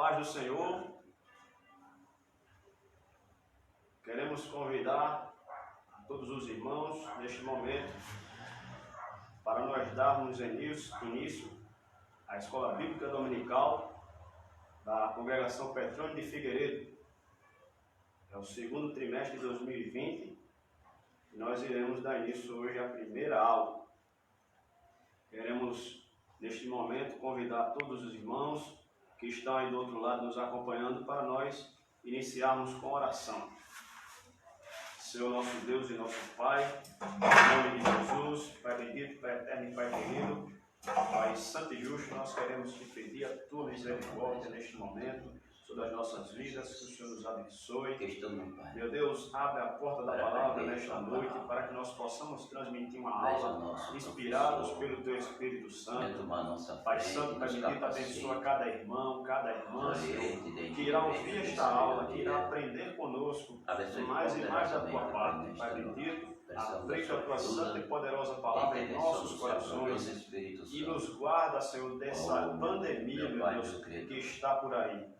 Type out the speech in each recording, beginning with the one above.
paz do Senhor, queremos convidar a todos os irmãos neste momento para nós darmos início à Escola Bíblica Dominical da Congregação Petrônio de Figueiredo. É o segundo trimestre de 2020 e nós iremos dar início hoje à primeira aula. Queremos neste momento convidar todos os irmãos que estão aí do outro lado nos acompanhando para nós iniciarmos com oração. Senhor nosso Deus e nosso Pai, em nome de Jesus, Pai bendito, Pai eterno e Pai querido, Pai santo e justo, nós queremos te pedir a tua misericórdia neste momento sobre as nossas vidas, que o Senhor nos abençoe. Meu Deus, abre a porta da palavra nesta noite para que nós possamos transmitir uma aula inspirados pelo teu Espírito Santo. Pai santo, Pai bendito, abençoa cada irmão, cada irmã, Senhor, que irá ouvir esta aula, que irá aprender conosco mais e mais da tua parte. Pai bendito, aplica a tua santa e poderosa palavra em nossos corações e nos guarda, Senhor, dessa pandemia, meu Deus, que está por aí.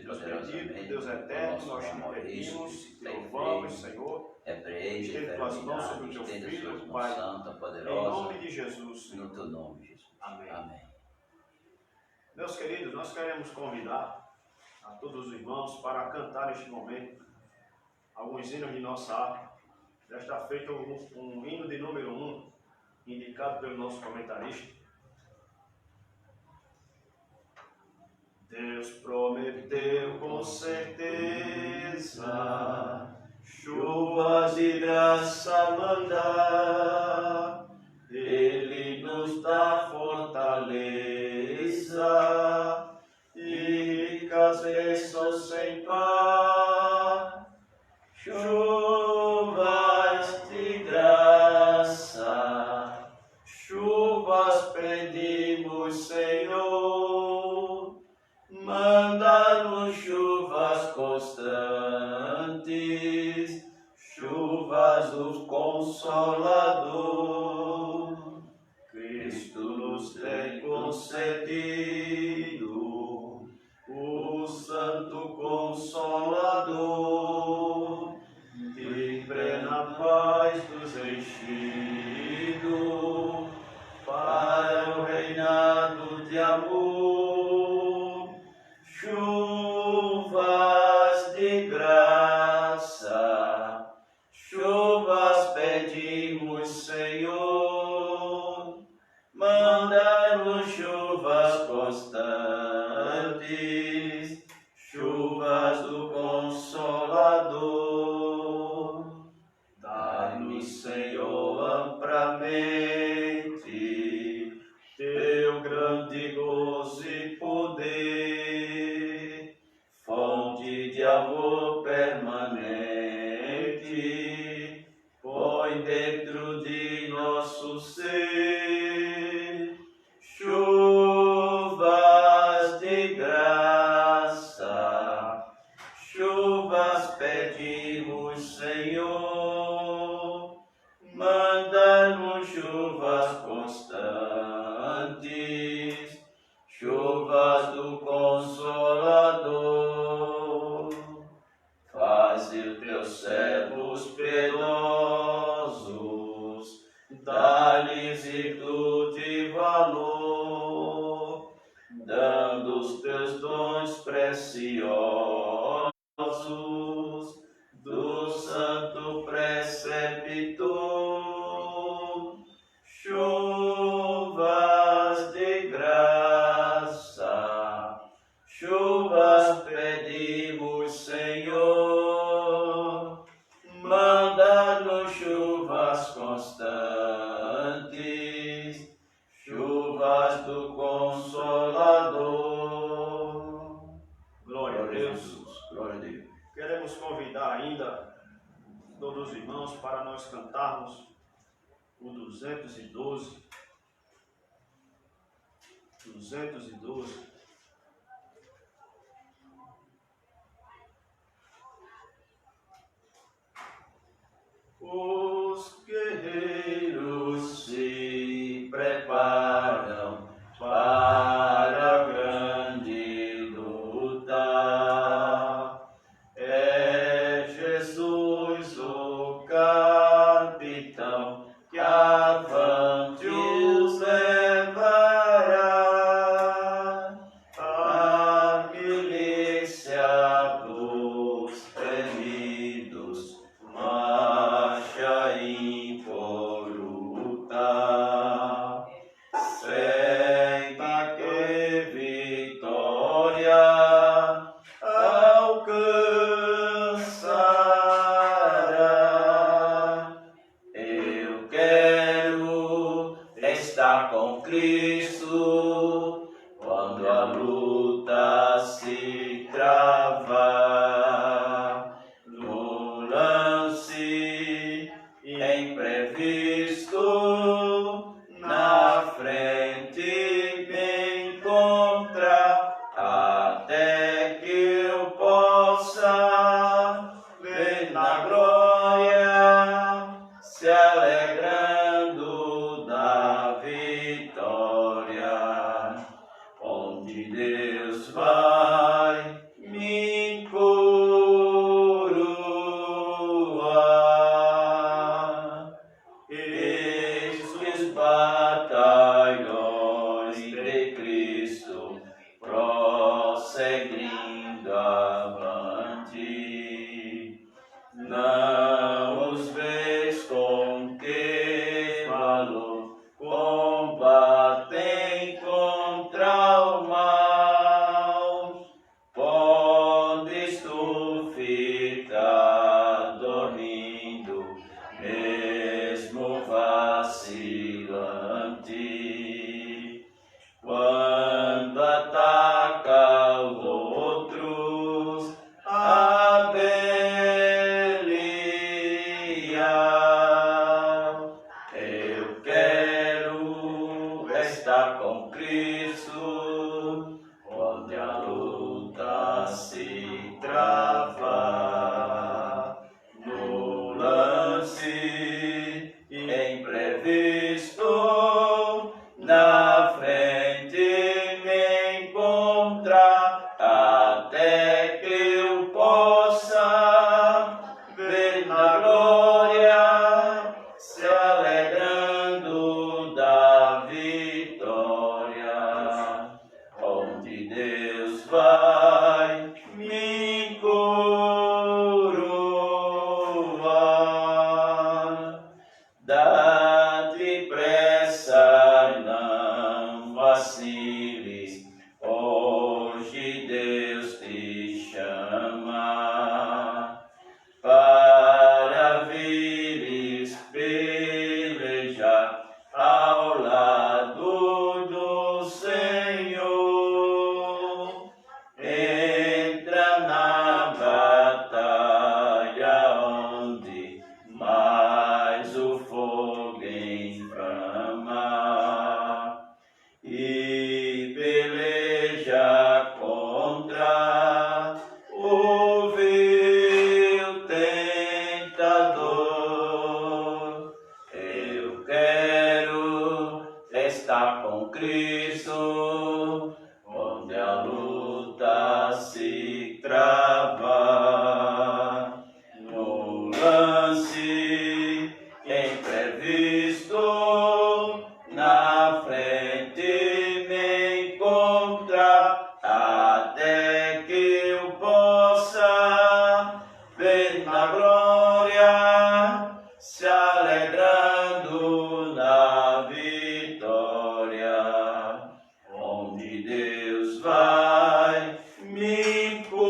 Deus bendito, Deus eterno, nós te pedimos, te louvamos, Senhor, estende tuas mãos sobre o teu Filho, Pai, em nome de Jesus, Senhor. No teu nome, Jesus. Amém. Amém. Meus queridos, nós queremos convidar a todos os irmãos para cantar neste momento alguns hinos de nossa arte. Já está feito um hino de número 1, indicado pelo nosso comentarista. Deus prometeu com certeza chuvas de graça mandar, Ele nos dá fortaleza e ricas bênçãos sem par. Chuvas de graça, chuvas pedimos, Senhor, manda-nos chuvas constantes, chuvas do Consolador. Cristo nos tem concedido o Santo Consolador, de plena paz nos enchido para o reinado de amor. Chuvas de graça, chuvas pedimos, Senhor, manda-nos chuvas constantes, chuvas do Consolador. Dai-nos, Senhor, amplamente teu grande gozo e poder, fonte de amor permanente, põe dentro de nosso ser. Chuvas de graça, chuvas pedimos, Senhor, manda-nos chuvas constantes, chuvas do Consolador. Faze os teus servos piedosos, dá-lhes virtude e valor, dando os teus dons preciosos do santo preceptor. Chuvas de graça, chuvas pedimos, Senhor, manda-nos chuvas constantes, chuvas do Consolador. Glória a Deus. Glória a Deus. Queremos convidar ainda todos os irmãos para nós cantarmos o 212. 212. Os guerreiros se preparam para a grande luta. onde Deus vai me coroar. Eis os batalhões de Cristo prosseguindo avante. Não os vês com que valor combatem contra o mal. Podes tu ficar dormindo, mesmo vacilante. Quando ataca os outros, a Belial. Eu quero estar com Cristo, onde a luta se trava. No lance imprevisto, na frente me encontrar, até que eu possa ver na glória, se alegrando da vitória. Onde Deus vai me coroar. Dá-te pressa, não vaciles, hoje Deus te chama para vires pelejar ao lado do Senhor. Entra na batalha onde mais o fogo inflama, e peleja contra o vil tentador. Eu quero estar com Cristo, onde a luta se trava. No lance imprevisto, na frente me encontrar, até que eu possa ver na glória, se alegrando na vitória. Onde Deus vai me coroar.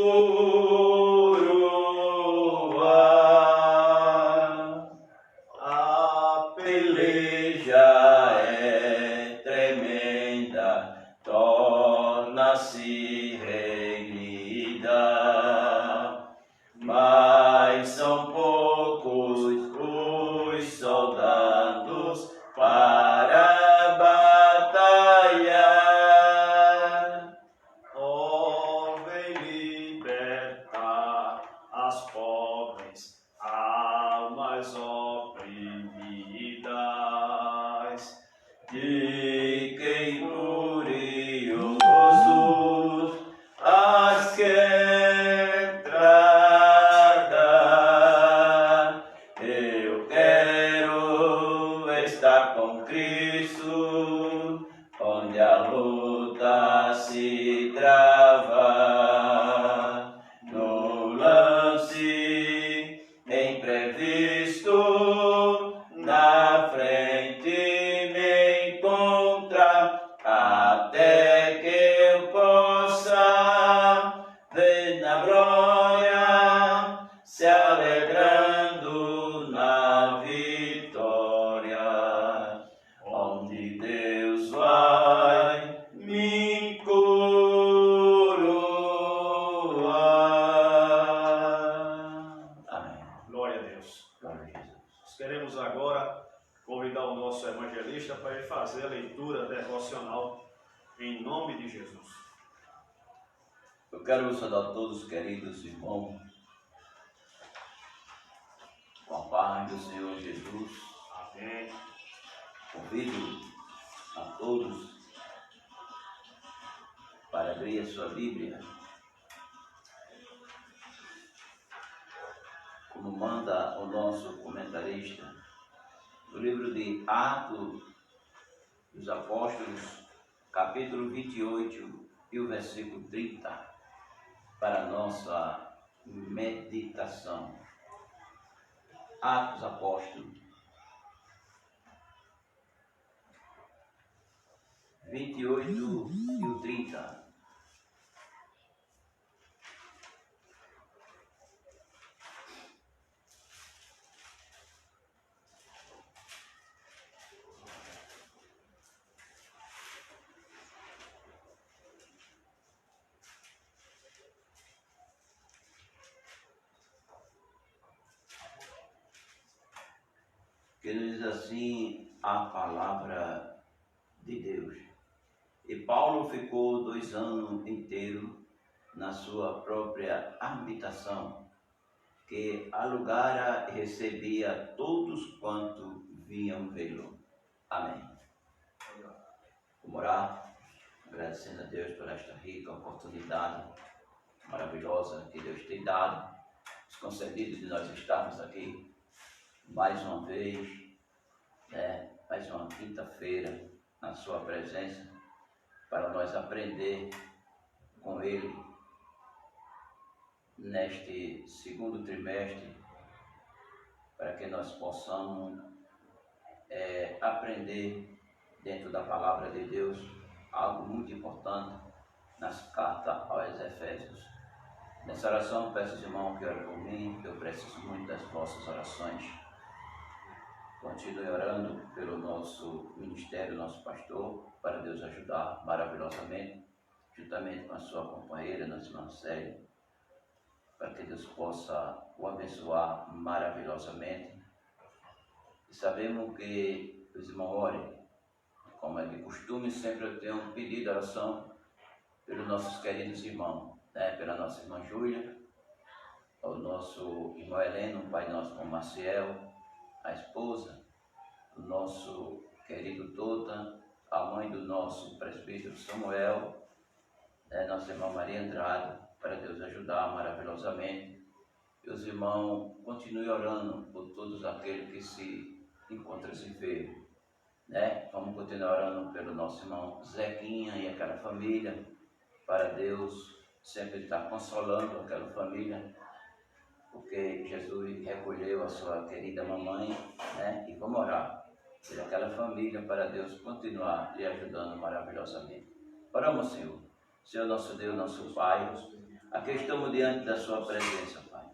A peleja é tremenda, torna-se reguida, mas são poucos os soldados para batalhar. Oh, vem libertar as pobres almas oprimidas, de quem curiosos as quer tratar. Eu quero estar com Cristo, onde a luta se trava. No lance imprevisto, na frente me encontrar, até que eu possa ver na glória, se alegrando na vitória. Onde Deus vai me coroar. Amém. Glória a Deus. Glória a Jesus. Nós queremos agora convidar o nosso evangelista para ele fazer a leitura devocional em nome de Jesus. Eu quero saudar todos os queridos irmãos com a paz do Senhor Jesus. Amém. Convido a todos para para abrir a sua Bíblia. Como manda o nosso comentarista, no livro de Atos dos Apóstolos, capítulo 28 e o versículo 30, para a nossa meditação. Atos Apóstolos 28 e o 30. Que nos diz assim a palavra de Deus. E Paulo ficou 2 anos inteiros na sua própria habitação, que alugara e recebia todos quanto vinham vê-lo. Amém. Vamos orar, agradecendo a Deus por esta rica oportunidade maravilhosa que Deus tem dado, nos concedido de nós estarmos aqui mais uma vez, mais uma quinta-feira na sua presença, para nós aprender com Ele neste segundo trimestre, para que nós possamos aprender dentro da palavra de Deus algo muito importante nas cartas aos Efésios. Nessa oração, peço aos irmãos que orem por mim, que eu preciso muito das vossas orações. Continue orando pelo nosso ministério, nosso pastor, para Deus ajudar maravilhosamente, juntamente com a sua companheira, nossa irmã Célia, para que Deus possa o abençoar maravilhosamente. E sabemos que os irmãos orem, como é de costume, sempre eu tenho um pedido de oração pelos nossos queridos irmãos, pela nossa irmã Júlia, o nosso irmão Heleno, o pai nosso, irmão Maciel, a esposa do nosso querido Tota, a mãe do nosso presbítero Samuel, nossa irmã Maria Andrade, para Deus ajudar maravilhosamente. E os irmãos continuem orando por todos aqueles que se encontram enfermos. Vamos continuar orando pelo nosso irmão Zequinha e aquela família, para Deus sempre estar consolando aquela família, porque Jesus recolheu a sua querida mamãe, e vamos orar por aquela família, para Deus continuar lhe ajudando maravilhosamente. Oramos, Senhor. Senhor nosso Deus, nosso Pai, aqui estamos diante da sua presença, Pai,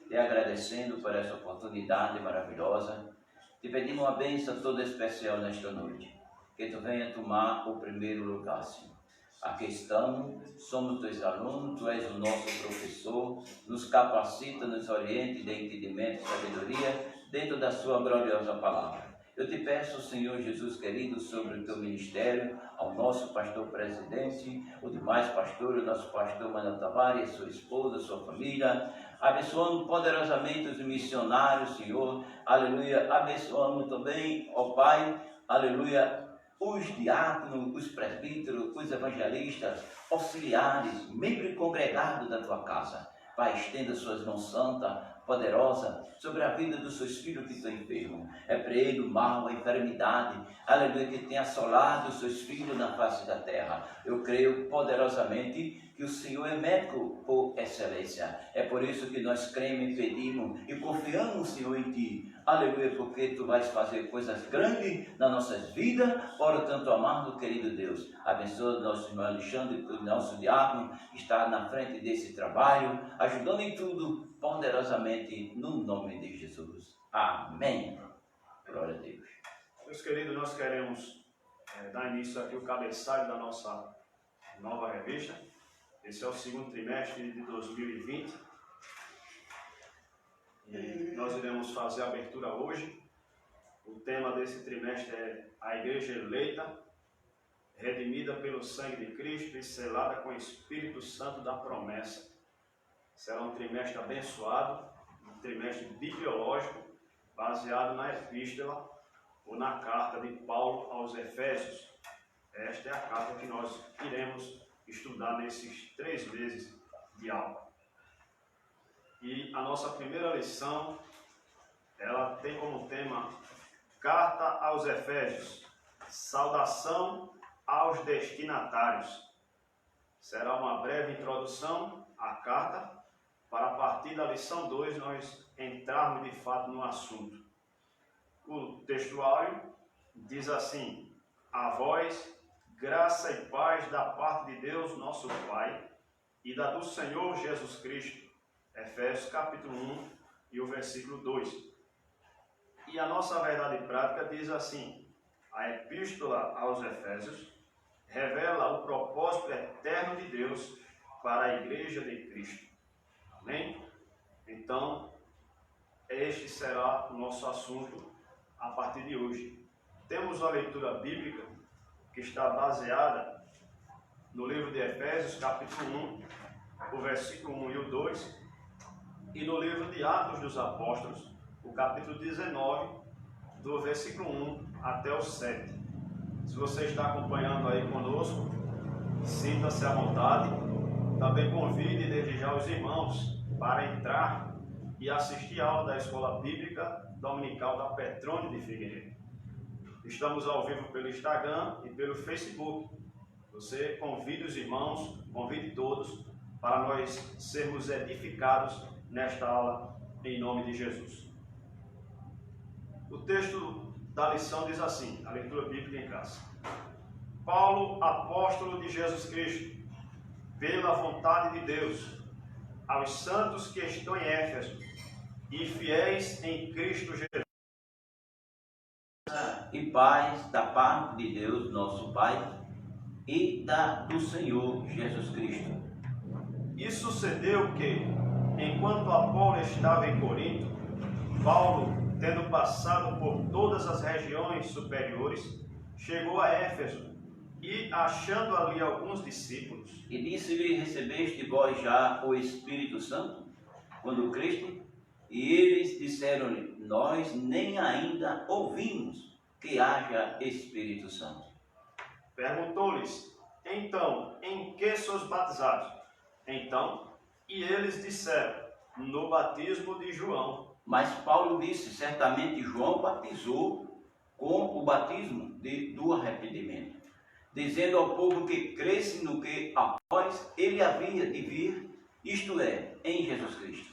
te agradecendo por essa oportunidade maravilhosa. Te pedimos uma bênção toda especial nesta noite, que tu venha tomar o primeiro lugar, Senhor. Aqui estamos, somos teus alunos, tu és o nosso professor, nos capacita, nos orienta, dê entendimento e sabedoria dentro da sua gloriosa palavra. Eu te peço, Senhor Jesus querido, sobre o teu ministério, ao nosso pastor presidente, o demais pastor, o nosso pastor Manuel Tavares, sua esposa, sua família, abençoando poderosamente os missionários, Senhor, aleluia, abençoando também, ó Pai, aleluia, os diáconos, os presbíteros, os evangelistas, auxiliares, membros congregados da tua casa. Pai, estenda suas mãos santas, poderosa, sobre a vida dos seus filhos que estão enfermos. Repreende o mal, a enfermidade, aleluia, que tem assolado os seus filhos na face da terra. Eu creio poderosamente que o Senhor é médico por excelência. É por isso que nós cremos e pedimos e confiamos, Senhor, em Ti. Aleluia, porque Tu vais fazer coisas grandes nas nossas vidas. Ora, tanto amado, querido Deus, abençoa o nosso irmão Alexandre, o nosso diácono, que está na frente desse trabalho, ajudando em tudo, poderosamente, no nome de Jesus. Amém. Glória a Deus. Meus queridos, nós queremos dar início aqui ao cabeçalho da nossa nova revista. Esse é o segundo trimestre de 2020. E nós iremos fazer a abertura hoje. O tema desse trimestre é a Igreja Eleita, redimida pelo sangue de Cristo e selada com o Espírito Santo da promessa. Será um trimestre abençoado, um trimestre bibliológico, baseado na epístola ou na carta de Paulo aos Efésios. Esta é a carta que nós iremos estudar nesses 3 meses de aula. E a nossa primeira lição, ela tem como tema Carta aos Efésios, saudação aos destinatários. Será uma breve introdução à carta, para a partir da lição 2 nós entrarmos de fato no assunto. O textuário diz assim: a vós, graça e paz da parte de Deus nosso Pai e da do Senhor Jesus Cristo. Efésios capítulo 1 e o versículo 2. E a nossa verdade prática diz assim: a epístola aos Efésios revela o propósito eterno de Deus para a igreja de Cristo. Amém? Então, este será o nosso assunto a partir de hoje. Temos uma leitura bíblica que está baseada no livro de Efésios, capítulo 1, o versículo 1 e o 2, e no livro de Atos dos Apóstolos, o capítulo 19, do versículo 1 até o 7. Se você está acompanhando aí conosco, sinta-se à vontade. Também convide desde já os irmãos para entrar e assistir a aula da Escola Bíblica Dominical da Petrônio de Figueiredo. Estamos ao vivo pelo Instagram e pelo Facebook. Você convide os irmãos, convide todos, para nós sermos edificados nesta aula, em nome de Jesus. O texto da lição diz assim, a leitura bíblica em casa. Paulo, apóstolo de Jesus Cristo, pela vontade de Deus, aos santos que estão em Éfeso e fiéis em Cristo Jesus. E paz da parte de Deus, nosso Pai, e do Senhor Jesus Cristo. E sucedeu que, enquanto Apolo estava em Corinto, Paulo, tendo passado por todas as regiões superiores, chegou a Éfeso e, achando ali alguns discípulos, E disse-lhe: recebeste vós já o Espírito Santo, quando Cristo? E eles disseram-lhe: nós nem ainda ouvimos que haja Espírito Santo. Perguntou-lhes: então, em que sois batizados? Então, e eles disseram: no batismo de João. Mas Paulo disse: certamente João batizou com o batismo do arrependimento, dizendo ao povo que cresce no que após ele havia de vir, isto é, em Jesus Cristo.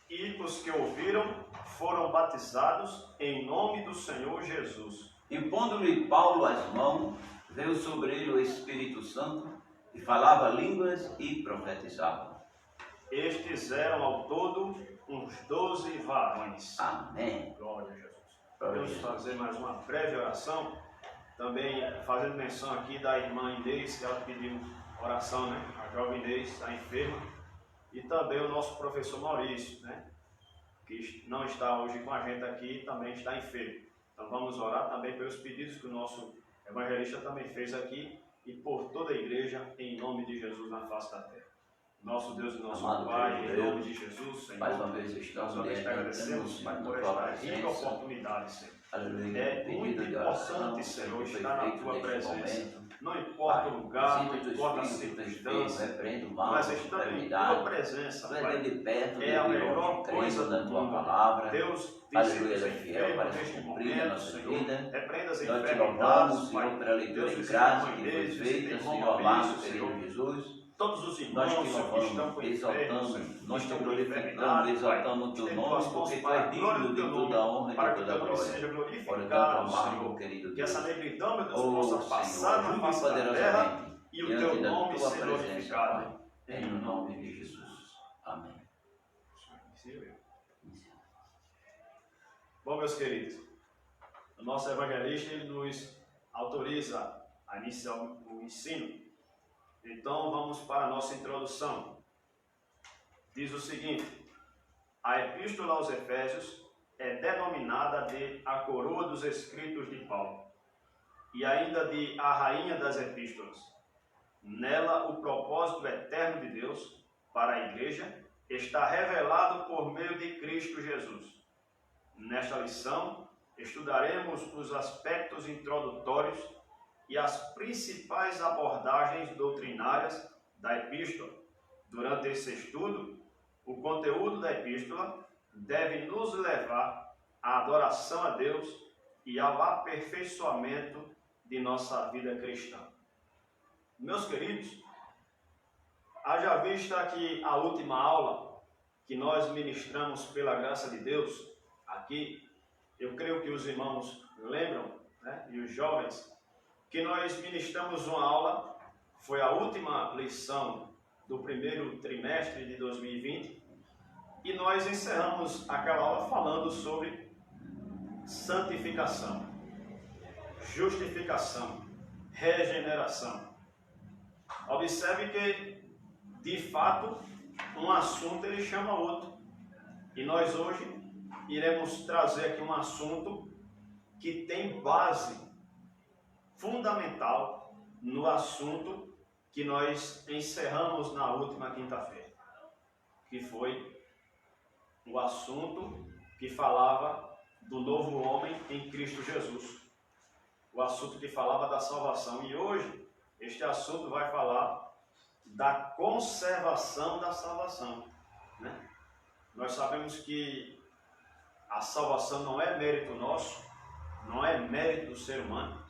E os que ouviram foram batizados em nome do Senhor Jesus. E pondo-lhe Paulo as mãos, veio sobre ele o Espírito Santo, e falava línguas e profetizava. Estes eram ao todo uns 12 varões. Amém. Glória a Jesus. Glória a Vamos Jesus. fazer mais uma breve oração. Também fazendo menção aqui da irmã Inês, que ela pediu oração, né? A jovem Inês está enferma. E também o nosso professor Maurício, né? Que não está hoje com a gente aqui, também está enfermo. Então vamos orar também pelos pedidos que o nosso evangelista também fez aqui e por toda a igreja, em nome de Jesus na face da terra. Nosso Deus e nosso Amado Pai, Deus, em nome de Jesus, Senhor. Mais uma vez estamos Nós te agradecemos, diante Pai, da por tua esta rica presença. oportunidade, Senhor. Aleluia. É muito Pedido de oração, importante, Senhor, foi estar na feito tua neste presença. momento. Não importa o lugar, não Sinta o importa a Espírito do Espírito, circunstância, repreende o mal, mas a estando em tua enfermidade. presença, Tu és Pai, de perto, é a de melhor longe, coisa crendo na do tua mundo. palavra. Deus, Aleluia, visita os Ele é fiel para enfermos neste cumprir a momento, nossa Senhor. vida. Repreenda as Nós te louvamos, enfermidades, Senhor, Pai. pela leitura Deus, de visita a graça mãe que foi deles, visita feita, a Senhor irmã amado, Maurício, querido Senhor. Jesus. Todos os irmãos Nós te que estão louvamos, com exaltamos, enfermos, nós te estão com glorificamos, enfermidade, exaltamos o Pai. teu nome, porque tu és digno de toda a honra e para de que o toda a teu nome glória. seja Olha, tanto glorificado, amado, Senhor. querido Que Deus. essa negridão, meu Deus, Oh, possa Senhor, passar na ajude face da terra poderosamente e o diante teu da nome tua seja presença, glorificado. Pai. Em nome de Jesus. Amém. Bom, meus queridos, o nosso evangelista ele nos autoriza a iniciar o ensino. Então, vamos para a nossa introdução. Diz o seguinte: a Epístola aos Efésios é denominada de a coroa dos escritos de Paulo e ainda de a rainha das epístolas. Nela, o propósito eterno de Deus para a igreja está revelado por meio de Cristo Jesus. Nesta lição, estudaremos os aspectos introdutórios e as principais abordagens doutrinárias da epístola. Durante esse estudo, o conteúdo da epístola deve nos levar à adoração a Deus e ao aperfeiçoamento de nossa vida cristã. Meus queridos, haja vista que a última aula que nós ministramos pela graça de Deus aqui, eu creio que os irmãos lembram, né, e os jovens, que nós ministramos uma aula, foi a última lição do primeiro trimestre de 2020, e nós encerramos aquela aula falando sobre santificação, justificação, regeneração. Observe que, de fato, um assunto ele chama outro. E nós hoje iremos trazer aqui um assunto que tem base fundamental no assunto que nós encerramos na última quinta-feira, que foi o assunto que falava do novo homem em Cristo Jesus. O assunto que falava da salvação. E hoje, este assunto vai falar da conservação da salvação, né? Nós sabemos que a salvação não é mérito nosso, não é mérito do ser humano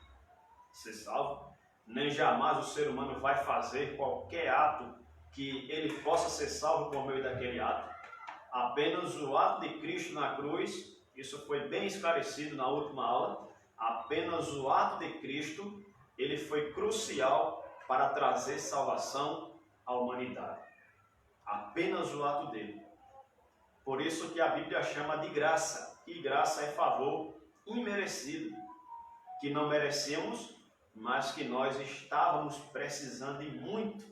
ser salvo, nem jamais o ser humano vai fazer qualquer ato que ele possa ser salvo por meio daquele ato. Apenas o ato de Cristo na cruz, isso foi bem esclarecido na última aula, apenas o ato de Cristo, ele foi crucial para trazer salvação à humanidade. Apenas o ato dele. Por isso que a Bíblia chama de graça, e graça é favor imerecido, que não merecemos, mas que nós estávamos precisando de muito.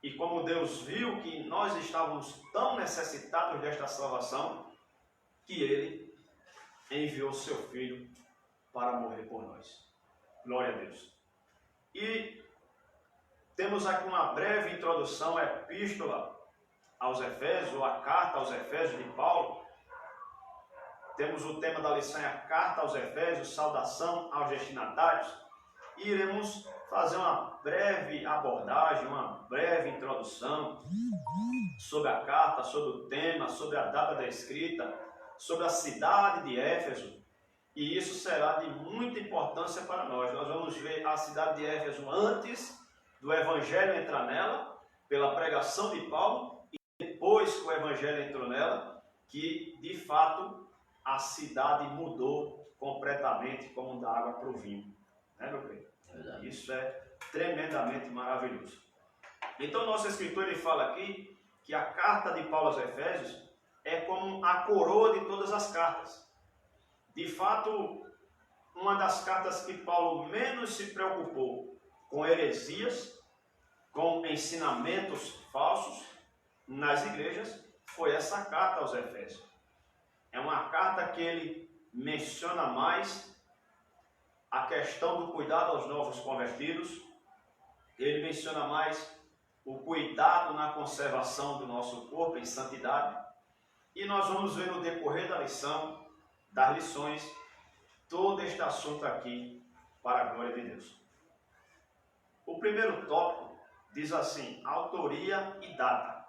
E como Deus viu que nós estávamos tão necessitados desta salvação, que Ele enviou seu Filho para morrer por nós. Glória a Deus. E temos aqui uma breve introdução à epístola aos Efésios, ou a carta aos Efésios de Paulo. Temos o tema da lição, a carta aos Efésios, saudação aos destinatários. E iremos fazer uma breve abordagem, uma breve introdução sobre a carta, sobre o tema, sobre a data da escrita, sobre a cidade de Éfeso. E isso será de muita importância para nós. Nós vamos ver a cidade de Éfeso antes do Evangelho entrar nela, pela pregação de Paulo, e depois que o Evangelho entrou nela, que de fato a cidade mudou completamente como da água para o vinho. Né, meu querido? Isso é tremendamente maravilhoso. Então, nosso escritor ele fala aqui que a carta de Paulo aos Efésios é como a coroa de todas as cartas. De fato, uma das cartas que Paulo menos se preocupou com heresias, com ensinamentos falsos nas igrejas, foi essa carta aos Efésios. É uma carta que ele menciona mais a questão do cuidado aos novos convertidos, ele menciona mais o cuidado na conservação do nosso corpo em santidade, e nós vamos ver no decorrer da lição, das lições, todo este assunto aqui para a glória de Deus. O primeiro tópico diz assim, autoria e data.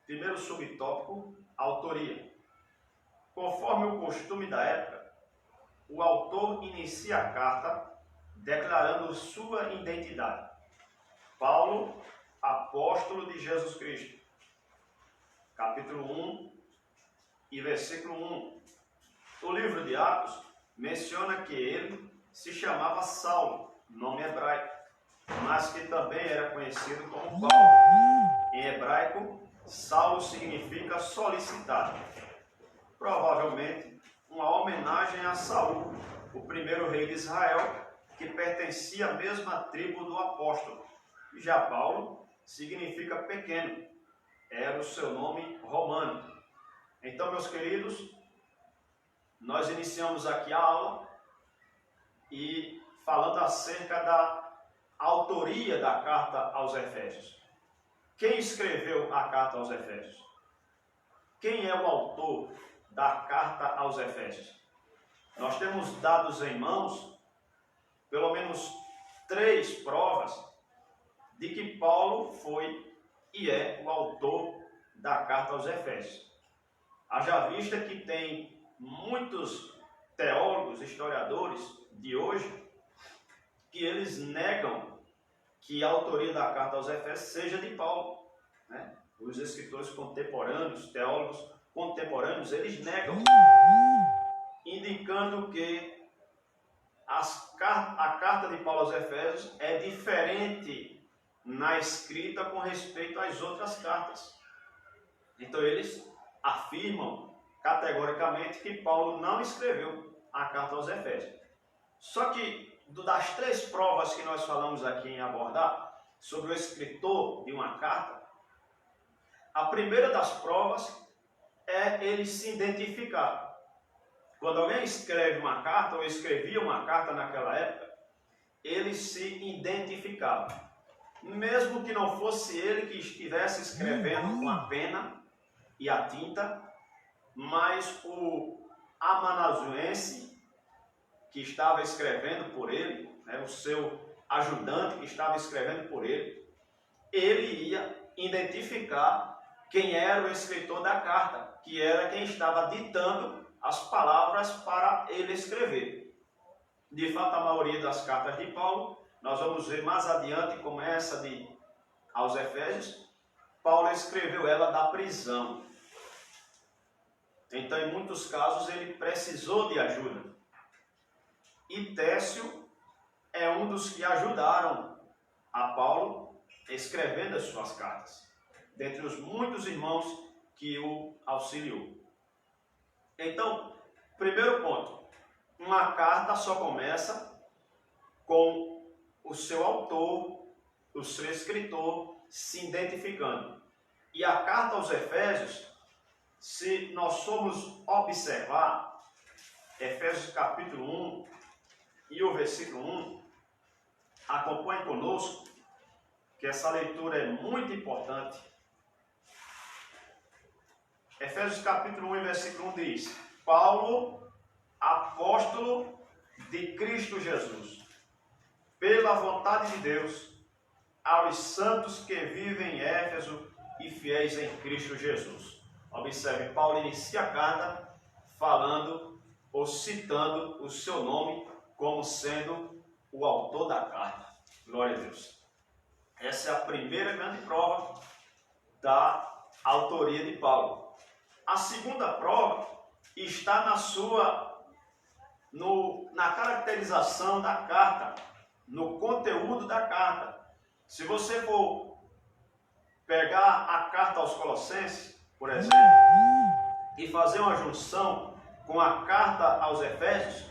Primeiro subtópico, autoria. Conforme o costume da época, o autor inicia a carta declarando sua identidade. Paulo, apóstolo de Jesus Cristo. Capítulo 1 e versículo 1. O livro de Atos menciona que ele se chamava Saulo, nome hebraico, mas que também era conhecido como Paulo. Em hebraico, Saulo significa solicitado. Provavelmente uma homenagem a Saul, o primeiro rei de Israel, que pertencia à mesma tribo do apóstolo. Já Paulo significa pequeno, era o seu nome romano. Então, meus queridos, nós iniciamos aqui a aula e falando acerca da autoria da carta aos Efésios. Quem escreveu a carta aos Efésios? Quem é o autor da carta aos Efésios? Nós temos dados em mãos, pelo menos 3 provas de que Paulo foi e é o autor da carta aos Efésios. Haja vista que tem muitos teólogos, historiadores de hoje, que eles negam que a autoria da carta aos Efésios seja de Paulo, né? Os escritores contemporâneos, teólogos contemporâneos, eles negam, indicando que a carta de Paulo aos Efésios é diferente na escrita com respeito às outras cartas. Então eles afirmam categoricamente que Paulo não escreveu a carta aos Efésios. Só que das três provas que nós falamos aqui em abordar sobre o escritor de uma carta, a primeira das provas é ele se identificar. Quando alguém escreve uma carta, ou escrevia uma carta naquela época, ele se identificava. Mesmo que não fosse ele que estivesse escrevendo com a pena e a tinta, mas o amanuense que estava escrevendo por ele, né, o seu ajudante que estava escrevendo por ele, ele ia identificar quem era o escritor da carta, que era quem estava ditando as palavras para ele escrever. De fato, a maioria das cartas de Paulo, nós vamos ver mais adiante como essa aos Efésios, Paulo escreveu ela da prisão. Então, em muitos casos, ele precisou de ajuda. E Técio é um dos que ajudaram a Paulo escrevendo as suas cartas, dentre os muitos irmãos que o auxiliou. Então, primeiro ponto, uma carta só começa com o seu autor, o seu escritor se identificando. E a carta aos Efésios, se nós formos observar, Efésios capítulo 1 e o versículo 1, acompanhe conosco, que essa leitura é muito importante. Efésios capítulo 1 e versículo 1 diz: Paulo, apóstolo de Cristo Jesus, pela vontade de Deus, aos santos que vivem em Éfeso e fiéis em Cristo Jesus. Observe, Paulo inicia a carta falando ou citando o seu nome como sendo o autor da carta. Glória a Deus. Essa é a primeira grande prova da autoria de Paulo. A segunda prova está na caracterização da carta, no conteúdo da carta. Se você for pegar a carta aos Colossenses, por exemplo, e fazer uma junção com a carta aos Efésios,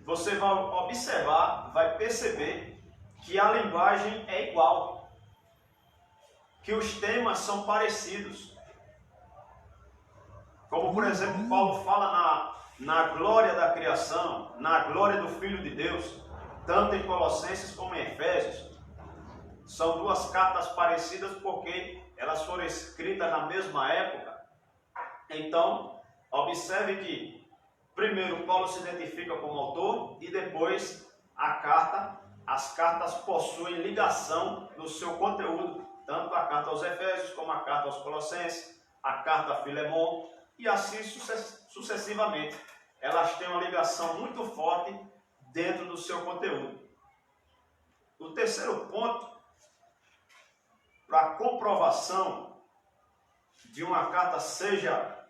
você vai observar, vai perceber que a linguagem é igual, que os temas são parecidos. Como, por exemplo, Paulo fala na glória da criação, na glória do Filho de Deus, tanto em Colossenses como em Efésios. São duas cartas parecidas porque elas foram escritas na mesma época. Então, observe que, primeiro, Paulo se identifica como autor e depois as cartas possuem ligação no seu conteúdo, tanto a carta aos Efésios como a carta aos Colossenses, a carta a Filemon, e assim sucessivamente. Elas têm uma ligação muito forte dentro do seu conteúdo. O terceiro ponto, para comprovação de uma carta seja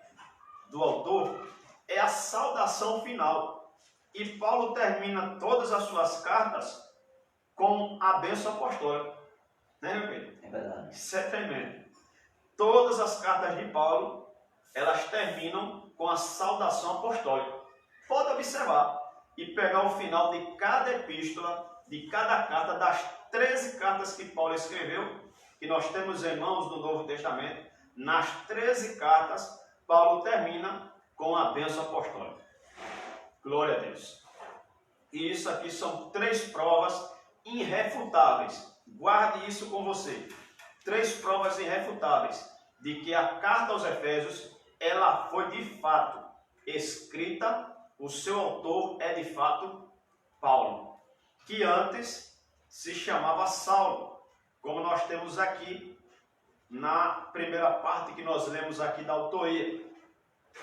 do autor, é a saudação final. E Paulo termina todas as suas cartas com a bênção apostólica. Né, meu filho? É verdade. Isso é tremendo. Todas as cartas de Paulo, elas terminam com a saudação apostólica. Pode observar e pegar o final de cada epístola, de cada carta, das 13 cartas que Paulo escreveu, que nós temos em mãos no Novo Testamento. Nas 13 cartas, Paulo termina com a bênção apostólica. Glória a Deus. E isso aqui são 3 provas irrefutáveis. Guarde isso com você. 3 provas irrefutáveis de que a carta aos Efésios, ela foi de fato escrita, o seu autor é de fato Paulo, que antes se chamava Saulo. como nós temos aqui na primeira parte que nós lemos aqui da autoria.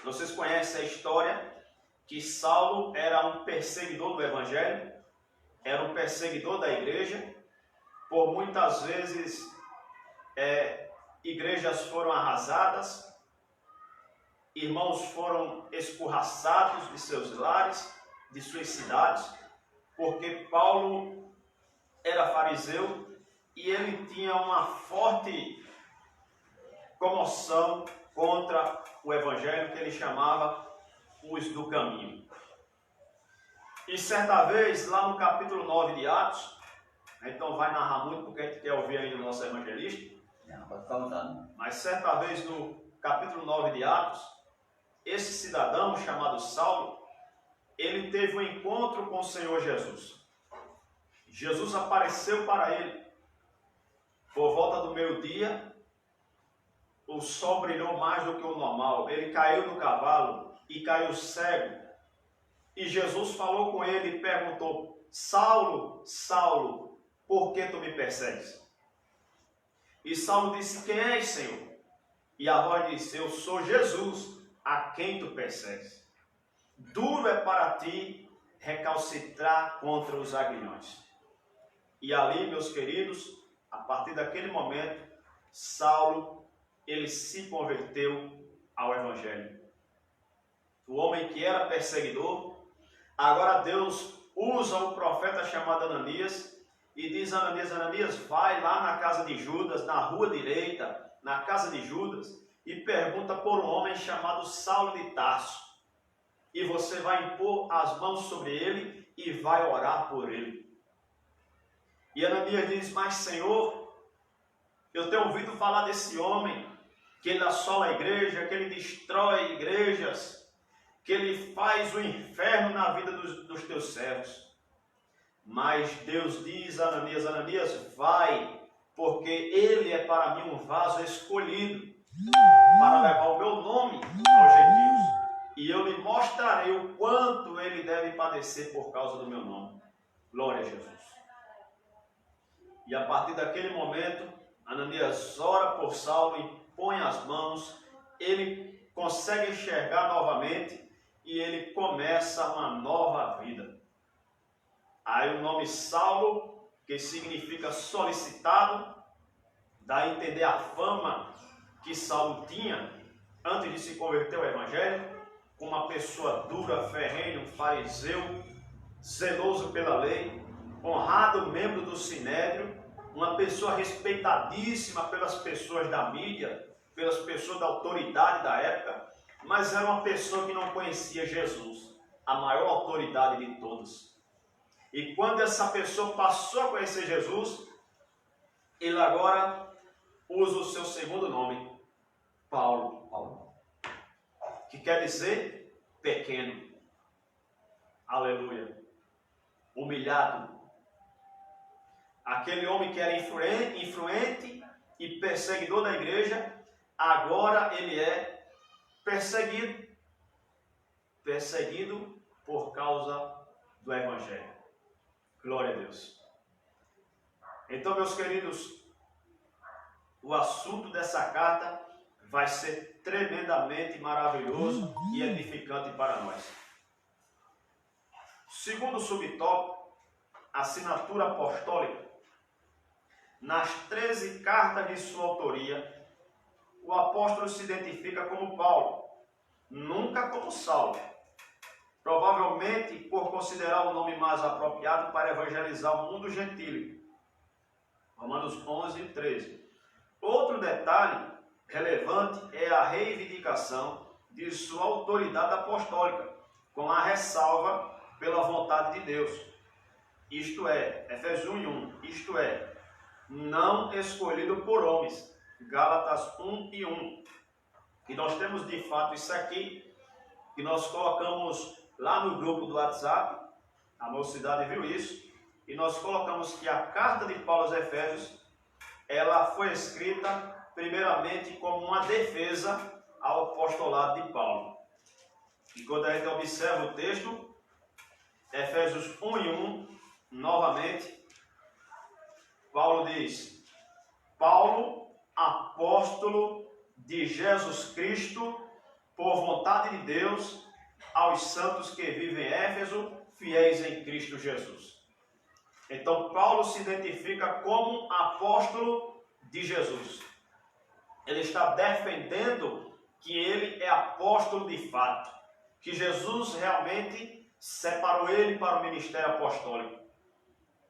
Vocês conhecem a história que Saulo era um perseguidor do Evangelho, era um perseguidor da igreja. Por muitas vezes, igrejas foram arrasadas, irmãos foram escorraçados de seus lares, de suas cidades, porque Paulo era fariseu e ele tinha uma forte comoção contra o Evangelho que ele chamava os do caminho. E certa vez, lá no capítulo 9 de Atos, então vai narrar muito porque a gente quer ouvir ainda o nosso evangelista, mas certa vez no capítulo 9 de Atos, esse cidadão chamado Saulo, ele teve um encontro com o Senhor Jesus. Jesus apareceu para ele. Por volta do meio-dia, o sol brilhou mais do que o normal. Ele caiu do cavalo e caiu cego. E Jesus falou com ele e perguntou: Saulo, Saulo, por que tu me persegues? E Saulo disse: quem és, Senhor? E a voz disse: eu sou Jesus, a quem tu persegues. Duro é para ti recalcitrar contra os aguilhões. E ali, meus queridos, a partir daquele momento, Saulo, ele se converteu ao Evangelho. O homem que era perseguidor, agora Deus usa um profeta chamado Ananias e diz a Ananias: Ananias, vai lá na casa de Judas, na rua direita, na casa de Judas, e pergunta por um homem chamado Saulo de Tarso. E você vai impor as mãos sobre ele e vai orar por ele. E Ananias diz: mas Senhor, eu tenho ouvido falar desse homem, que ele assola a igreja, que ele destrói igrejas, que ele faz o inferno na vida dos teus servos. Mas Deus diz a Ananias: Ananias, vai, porque ele é para mim um vaso escolhido para levar o meu nome aos gentios. E eu lhe mostrarei o quanto ele deve padecer por causa do meu nome. Glória a Jesus. E a partir daquele momento, Ananias ora por Saulo e põe as mãos, ele consegue enxergar novamente e ele começa uma nova vida. Aí o nome Saulo, que significa solicitado, dá a entender a fama que Saulo tinha antes de se converter ao Evangelho, como uma pessoa dura, ferrenha, um fariseu, zeloso pela lei, honrado membro do Sinédrio, uma pessoa respeitadíssima pelas pessoas da mídia, pelas pessoas da autoridade da época, mas era uma pessoa que não conhecia Jesus, a maior autoridade de todas. E quando essa pessoa passou a conhecer Jesus, ele agora usa o seu segundo nome, Paulo, que quer dizer pequeno. Aleluia. Humilhado. Aquele homem que era influente e perseguidor da igreja, agora ele é perseguido. Perseguido por causa do Evangelho. Glória a Deus. Então, meus queridos, o assunto dessa carta vai ser tremendamente maravilhoso e edificante para nós. Segundo subtópico, assinatura apostólica. Nas 13 cartas de sua autoria, o apóstolo se identifica como Paulo, nunca como Saulo. Provavelmente por considerar o nome mais apropriado para evangelizar o mundo gentílico. Romanos 11 e 13. Outro detalhe relevante é a reivindicação de sua autoridade apostólica, com a ressalva pela vontade de Deus. Isto é, Efésios 1:1, isto é, não escolhido por homens. Gálatas 1:1. E nós temos de fato isso aqui, que nós colocamos lá no grupo do WhatsApp, a mocidade viu isso, e nós colocamos que a carta de Paulo aos Efésios, ela foi escrita primeiramente como uma defesa ao apostolado de Paulo. E quando a gente observa o texto, Efésios 1:1, novamente, Paulo diz: Paulo, apóstolo de Jesus Cristo, por vontade de Deus, aos santos que vivem em Éfeso, fiéis em Cristo Jesus. Então, Paulo se identifica como apóstolo de Jesus. Ele está defendendo que ele é apóstolo de fato, que Jesus realmente separou ele para o ministério apostólico.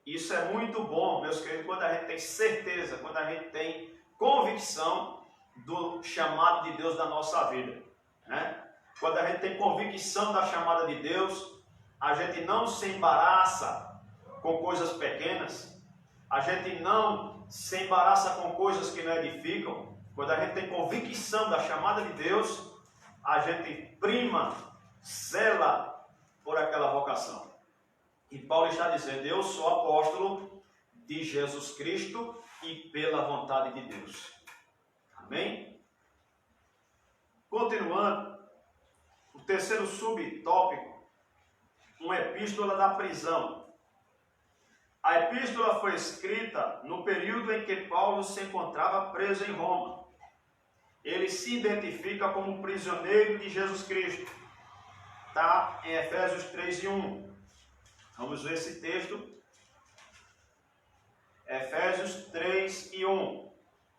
Isso é muito bom, meus queridos, quando a gente tem certeza, quando a gente tem convicção do chamado de Deus da nossa vida, né? Quando a gente tem convicção da chamada de Deus, a gente não se embaraça com coisas pequenas, a gente não se embaraça com coisas que não edificam. Quando a gente tem convicção da chamada de Deus, a gente prima, zela por aquela vocação. E Paulo está dizendo: eu sou apóstolo de Jesus Cristo e pela vontade de Deus. Amém? Continuando, o terceiro subtópico, uma epístola da prisão. A epístola foi escrita no período em que Paulo se encontrava preso em Roma. Ele se identifica como prisioneiro de Jesus Cristo. Está em Efésios 3:1. Vamos ver esse texto. Efésios 3:1.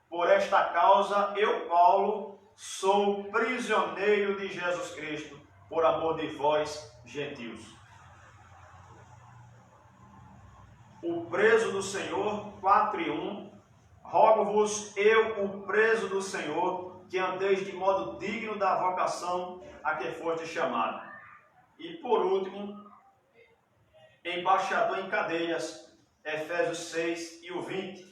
Por esta causa, eu, Paulo, sou prisioneiro de Jesus Cristo, por amor de vós, gentios. O preso do Senhor, 4:1. Rogo-vos, eu, o preso do Senhor, que andeis de modo digno da vocação a que foste chamado. E por último, embaixador em cadeias, Efésios 6:20.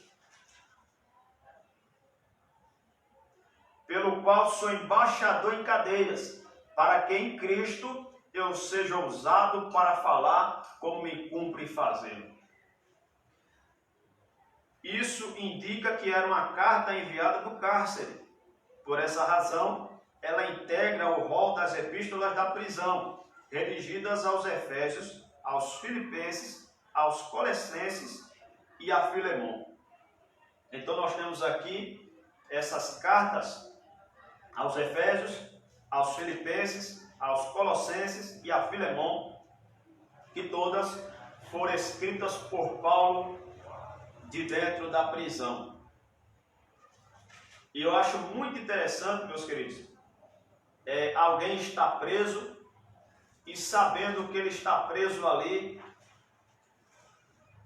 Pelo qual sou embaixador em cadeias, para que em Cristo eu seja usado para falar como me cumpre fazer. Isso indica que era uma carta enviada do cárcere. Por essa razão, ela integra o rol das epístolas da prisão, redigidas aos Efésios, aos Filipenses, aos Colossenses e a Filemon. Então nós temos aqui essas cartas aos Efésios, aos Filipenses, aos Colossenses e a Filemon, que todas foram escritas por Paulo de dentro da prisão. E eu acho muito interessante, meus queridos, alguém está preso e sabendo que ele está preso ali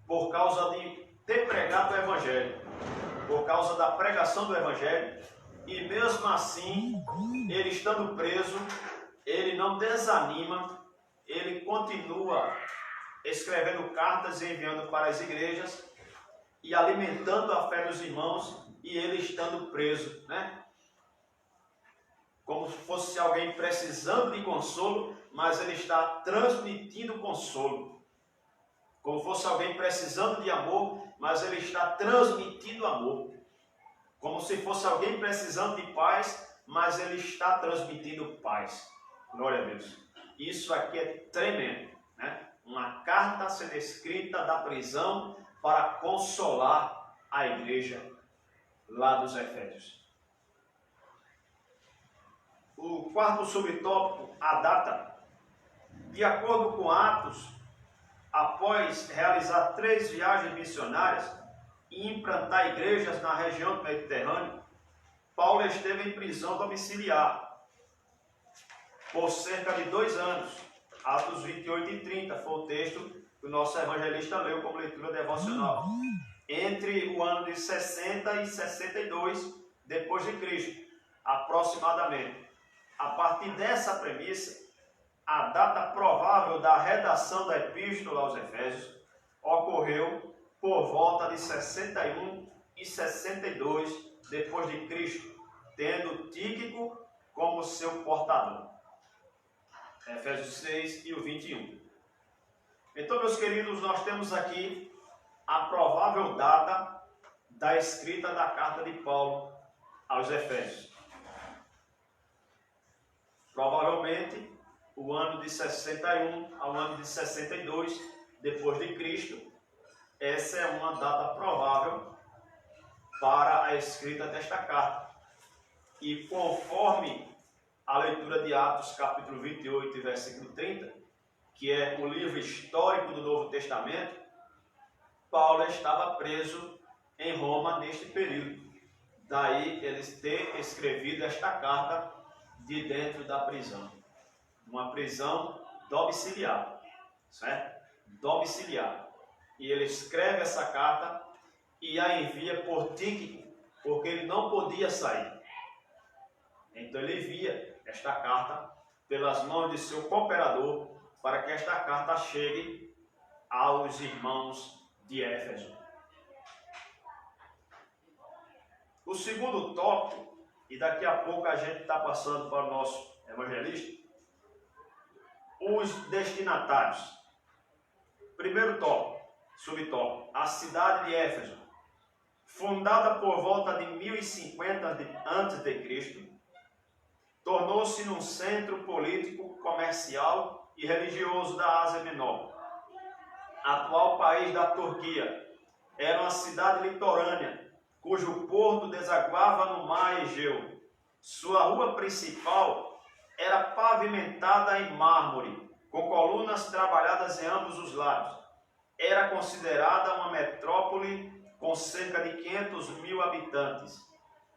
por causa de ter pregado o Evangelho, por causa da pregação do Evangelho, e mesmo assim, ele estando preso, ele não desanima, ele continua escrevendo cartas e enviando para as igrejas e alimentando a fé dos irmãos, e ele estando preso, né? Como se fosse alguém precisando de consolo, mas ele está transmitindo consolo. Como fosse alguém precisando de amor, mas ele está transmitindo amor. Como se fosse alguém precisando de paz, mas ele está transmitindo paz. Glória a Deus. Isso aqui é tremendo, né? Uma carta sendo escrita da prisão para consolar a igreja lá dos Efésios. O quarto subtópico, a data. De acordo com Atos, após realizar 3 viagens missionárias e implantar igrejas na região do Mediterrâneo, Paulo esteve em prisão domiciliar por cerca de 2 anos. Atos 28 e 30 foi o texto que o nosso evangelista leu como leitura devocional. Entre o ano de 60 e 62 depois de Cristo, aproximadamente. A partir dessa premissa, a data provável da redação da epístola aos Efésios ocorreu por volta de 61 e 62 depois de Cristo, tendo Tíquico como seu portador. Efésios 6 e o 21. Então, meus queridos, nós temos aqui a provável data da escrita da carta de Paulo aos Efésios. Provavelmente o ano de 61 ao ano de 62 depois de Cristo. Essa é uma data provável para a escrita desta carta. E conforme a leitura de Atos capítulo 28 e versículo 30, que é o livro histórico do Novo Testamento, Paulo estava preso em Roma neste período. Daí eles ter escrevido esta carta de dentro da prisão. Uma prisão domiciliar, certo? Domiciliar. E ele escreve essa carta e a envia por Tíquico, porque ele não podia sair. Então ele envia esta carta pelas mãos de seu cooperador para que esta carta chegue aos irmãos de Éfeso. O segundo tópico, e daqui a pouco a gente está passando para o nosso evangelista, os destinatários. Primeiro tópico, subtópico, a cidade de Éfeso, fundada por volta de 1050 a.C., tornou-se num centro político, comercial e religioso da Ásia Menor, atual país da Turquia. Era uma cidade litorânea, cujo porto desaguava no mar Egeu. Sua rua principal era pavimentada em mármore, com colunas trabalhadas em ambos os lados. Era considerada uma metrópole com cerca de 500.000 habitantes.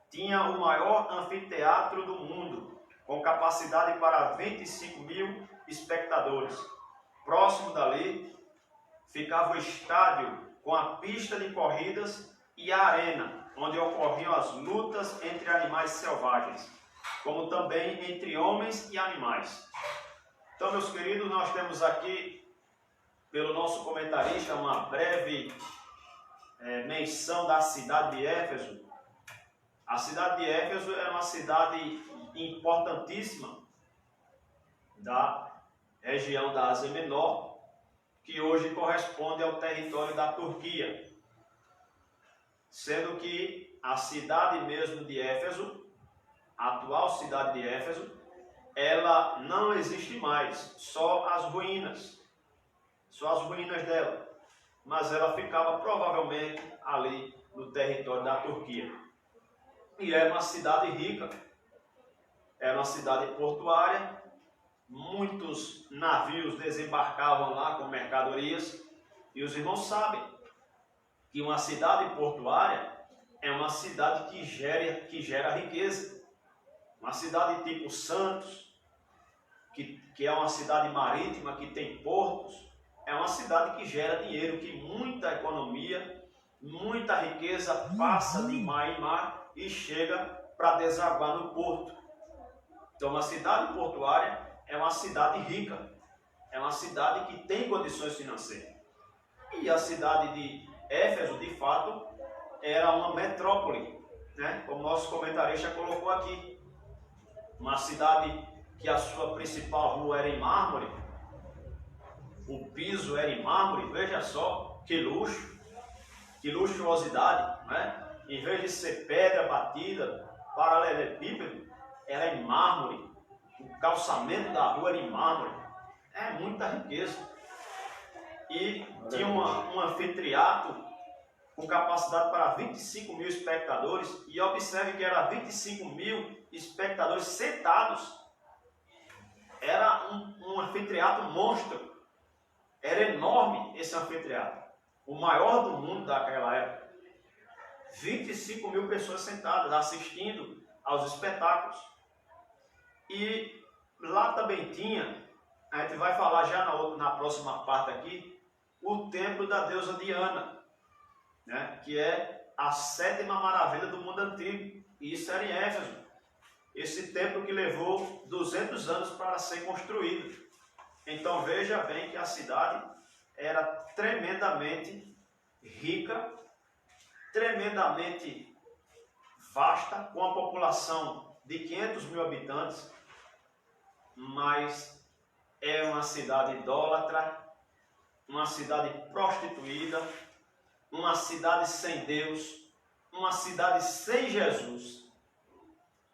Tinha o maior anfiteatro do mundo, com capacidade para 25.000 espectadores. Próximo dali ficava o estádio com a pista de corridas e a arena, onde ocorriam as lutas entre animais selvagens, como também entre homens e animais. Então, meus queridos, nós temos aqui, pelo nosso comentarista, uma breve menção da cidade de Éfeso. A cidade de Éfeso é uma cidade importantíssima da região da Ásia Menor, que hoje corresponde ao território da Turquia, sendo que a cidade mesmo de Éfeso, a atual cidade de Éfeso, ela não existe mais, só as ruínas dela, mas ela ficava provavelmente ali no território da Turquia. E era uma cidade rica, era uma cidade portuária, muitos navios desembarcavam lá com mercadorias, e os irmãos sabem que uma cidade portuária é uma cidade que gera riqueza. Uma cidade tipo Santos, que é uma cidade marítima, que tem portos, é uma cidade que gera dinheiro, que muita economia, muita riqueza passa de mar em mar e chega para desaguar no porto. Então, uma cidade portuária é uma cidade rica, é uma cidade que tem condições financeiras. E a cidade de Éfeso, de fato, era uma metrópole, né? Como nosso comentarista colocou aqui. Uma cidade que a sua principal rua era em mármore, o piso era em mármore. Veja só que luxo, que luxuosidade, né? Em vez de ser pedra batida, paralelepípedo, era em mármore. O calçamento da rua era em mármore. É muita riqueza. E tinha um anfiteatro com capacidade para 25.000 espectadores. E observe que era 25.000 espectadores sentados. Era um anfiteatro monstro. Era enorme esse anfiteatro. O maior do mundo daquela época. 25.000 pessoas sentadas assistindo aos espetáculos. E lá também tinha, a gente vai falar já na próxima parte aqui, o templo da deusa Diana, né? Que é a 7ª maravilha do mundo antigo. E isso era em Éfeso. Esse templo que levou 200 anos para ser construído. Então veja bem que a cidade era tremendamente rica, tremendamente vasta, com a população de 500.000 habitantes, mas é uma cidade idólatra, uma cidade prostituída, uma cidade sem Deus, uma cidade sem Jesus.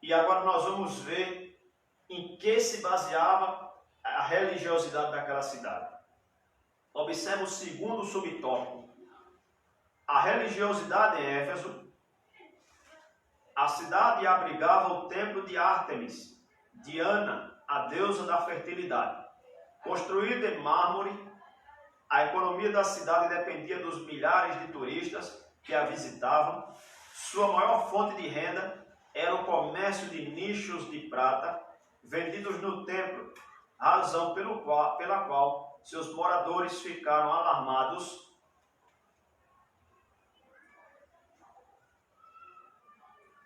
E agora nós vamos ver em que se baseava a religiosidade daquela cidade. Observe o segundo subtópico. A religiosidade em Éfeso A cidade abrigava o templo de Ártemis, Diana, a deusa da fertilidade. Construída em mármore, a economia da cidade dependia dos milhares de turistas que a visitavam. Sua maior fonte de renda era o comércio de nichos de prata vendidos no templo, razão pela qual seus moradores ficaram alarmados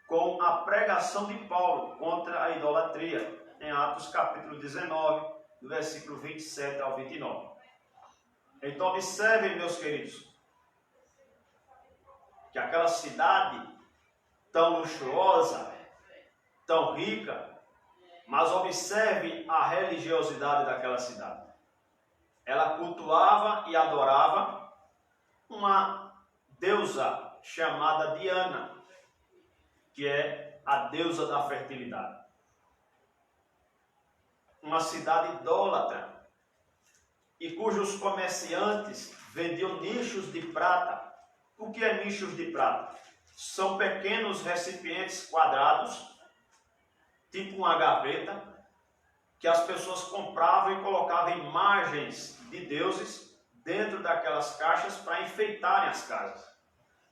com a pregação de Paulo contra a idolatria, em Atos capítulo 19, do versículo 27 ao 29. Então observem, meus queridos, que aquela cidade tão luxuosa, tão rica, mas observe a religiosidade daquela cidade. Ela cultuava e adorava uma deusa chamada Diana, que é a deusa da fertilidade. Uma cidade idólatra, e cujos comerciantes vendiam nichos de prata. O que é nichos de prata? São pequenos recipientes quadrados, tipo uma gaveta, que as pessoas compravam e colocavam imagens de deuses dentro daquelas caixas para enfeitarem as casas.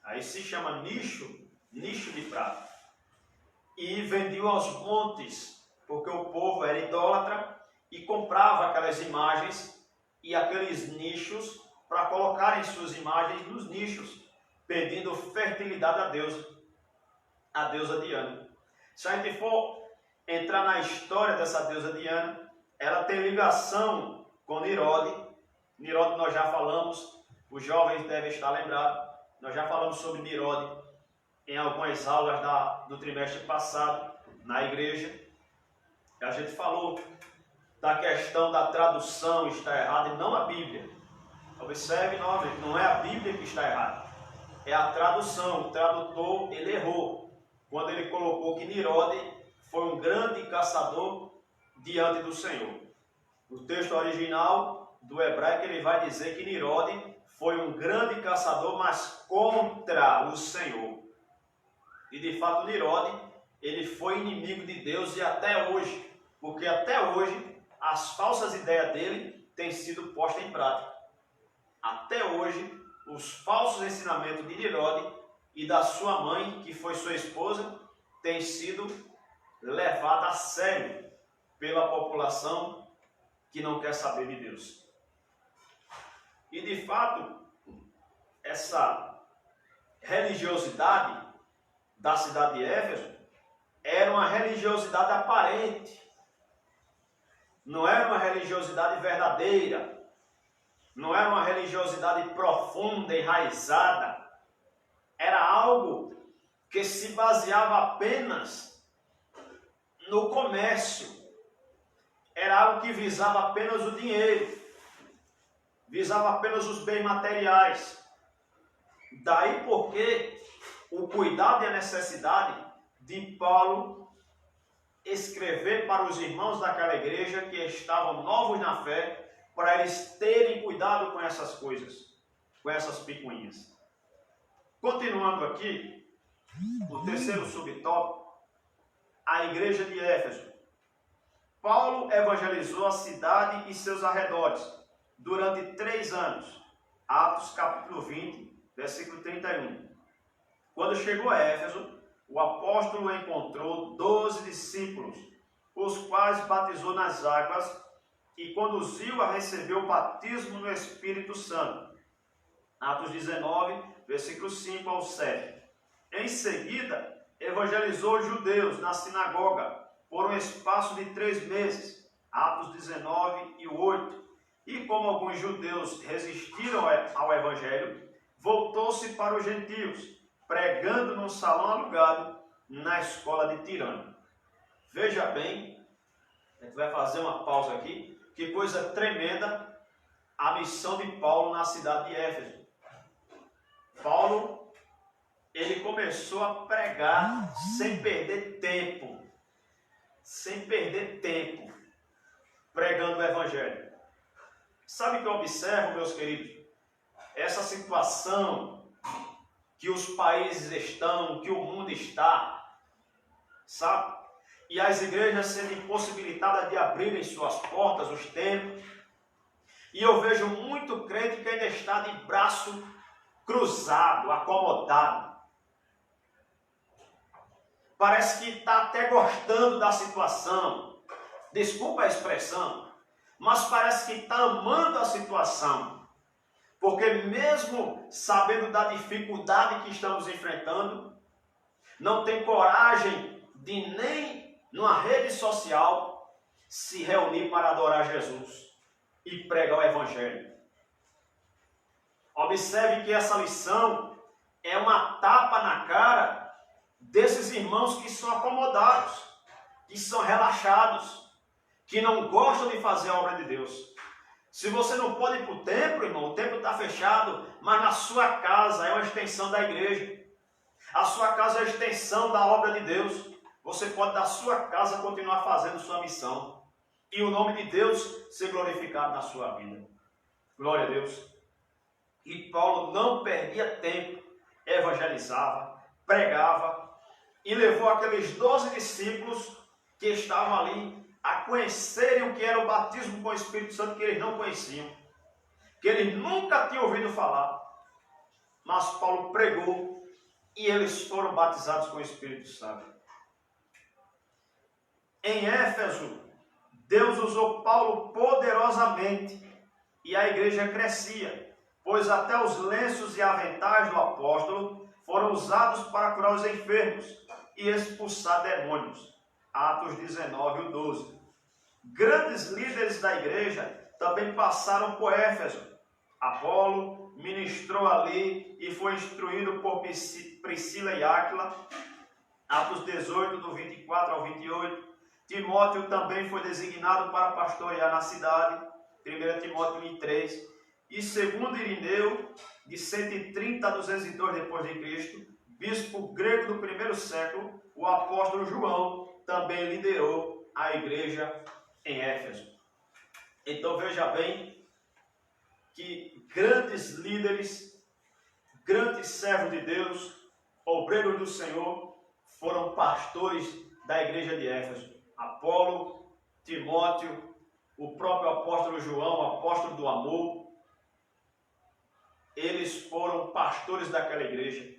Aí se chama nicho de prata. E vendiam aos montes, porque o povo era idólatra e comprava aquelas imagens e aqueles nichos para colocarem suas imagens nos nichos, pedindo fertilidade a deusa Diana. Se a gente for entrar na história dessa deusa Diana, ela tem ligação com Nirode. Nirode nós já falamos, os jovens devem estar lembrados, nós já falamos sobre Nirode em algumas aulas do trimestre passado, na igreja. A gente falou da questão da tradução está errada e não a Bíblia. Observe novamente, não é a Bíblia que está errada, é a tradução. O tradutor, ele errou quando ele colocou que Nirode foi um grande caçador diante do Senhor. O texto original do hebraico, ele vai dizer que Nirode foi um grande caçador, mas contra o Senhor. E de fato Nirode, ele foi inimigo de Deus e até hoje, porque até hoje as falsas ideias dele têm sido postas em prática. Até hoje, os falsos ensinamentos de Nirode e da sua mãe, que foi sua esposa, têm sido levados a sério pela população que não quer saber de Deus. E de fato, essa religiosidade da cidade de Éfeso era uma religiosidade aparente. Não era uma religiosidade verdadeira, não era uma religiosidade profunda, enraizada. Era algo que se baseava apenas no comércio. Era algo que visava apenas o dinheiro, visava apenas os bens materiais. Daí porque o cuidado e a necessidade de Paulo escrever para os irmãos daquela igreja que estavam novos na fé, para eles terem cuidado com essas coisas, com essas picuinhas. Continuando aqui, o terceiro subtópico, a igreja de Éfeso. Paulo evangelizou a cidade e seus arredores durante 3 anos. Atos capítulo 20, versículo 31. Quando chegou a Éfeso, o apóstolo encontrou 12 discípulos, os quais batizou nas águas e conduziu a receber o batismo no Espírito Santo. Atos 19, versículos 5 ao 7. Em seguida, evangelizou os judeus na sinagoga por um espaço de 3 meses. Atos 19 e 8. E como alguns judeus resistiram ao evangelho, voltou-se para os gentios, pregando num salão alugado na escola de Tirano. Veja bem, a gente vai fazer uma pausa aqui, que coisa tremenda a missão de Paulo na cidade de Éfeso. Paulo, ele começou a pregar sem perder tempo, pregando o evangelho. Sabe o que eu observo, meus queridos? Essa situação que os países estão, que o mundo está, sabe? E as igrejas sendo impossibilitadas de abrirem suas portas, os templos. E eu vejo muito crente que ainda está de braço cruzado, acomodado. Parece que está até gostando da situação. Desculpa a expressão, mas parece que está amando a situação. Porque mesmo sabendo da dificuldade que estamos enfrentando, não tem coragem de nem numa rede social se reunir para adorar Jesus e pregar o Evangelho. Observe que essa lição é uma tapa na cara desses irmãos que são acomodados, que são relaxados, que não gostam de fazer a obra de Deus. Se você não pode ir para o templo, irmão, o templo está fechado, mas na sua casa é uma extensão da igreja. A sua casa é a extensão da obra de Deus. Você pode da sua casa continuar fazendo sua missão. E o nome de Deus ser glorificado na sua vida. Glória a Deus. E Paulo não perdia tempo, evangelizava, pregava e levou aqueles 12 discípulos que estavam ali a conhecerem o que era o batismo com o Espírito Santo, que eles não conheciam, que eles nunca tinham ouvido falar. Mas Paulo pregou e eles foram batizados com o Espírito Santo. Em Éfeso, Deus usou Paulo poderosamente e a igreja crescia, pois até os lenços e aventais do apóstolo foram usados para curar os enfermos e expulsar demônios. Atos 19 e 12. Grandes líderes da igreja também passaram por Éfeso. Apolo ministrou ali e foi instruído por Priscila e Áquila. Atos 18, do 24 ao 28. Timóteo também foi designado para pastorear na cidade. 1 Timóteo 1:3. E segundo Irineu, de 130 a 202 depois de Cristo, bispo grego do primeiro século, o apóstolo João também liderou a igreja em Éfeso. Então veja bem que grandes líderes, grandes servos de Deus, obreiros do Senhor, foram pastores da igreja de Éfeso. Apolo, Timóteo, o próprio apóstolo João, o apóstolo do amor, eles foram pastores daquela igreja.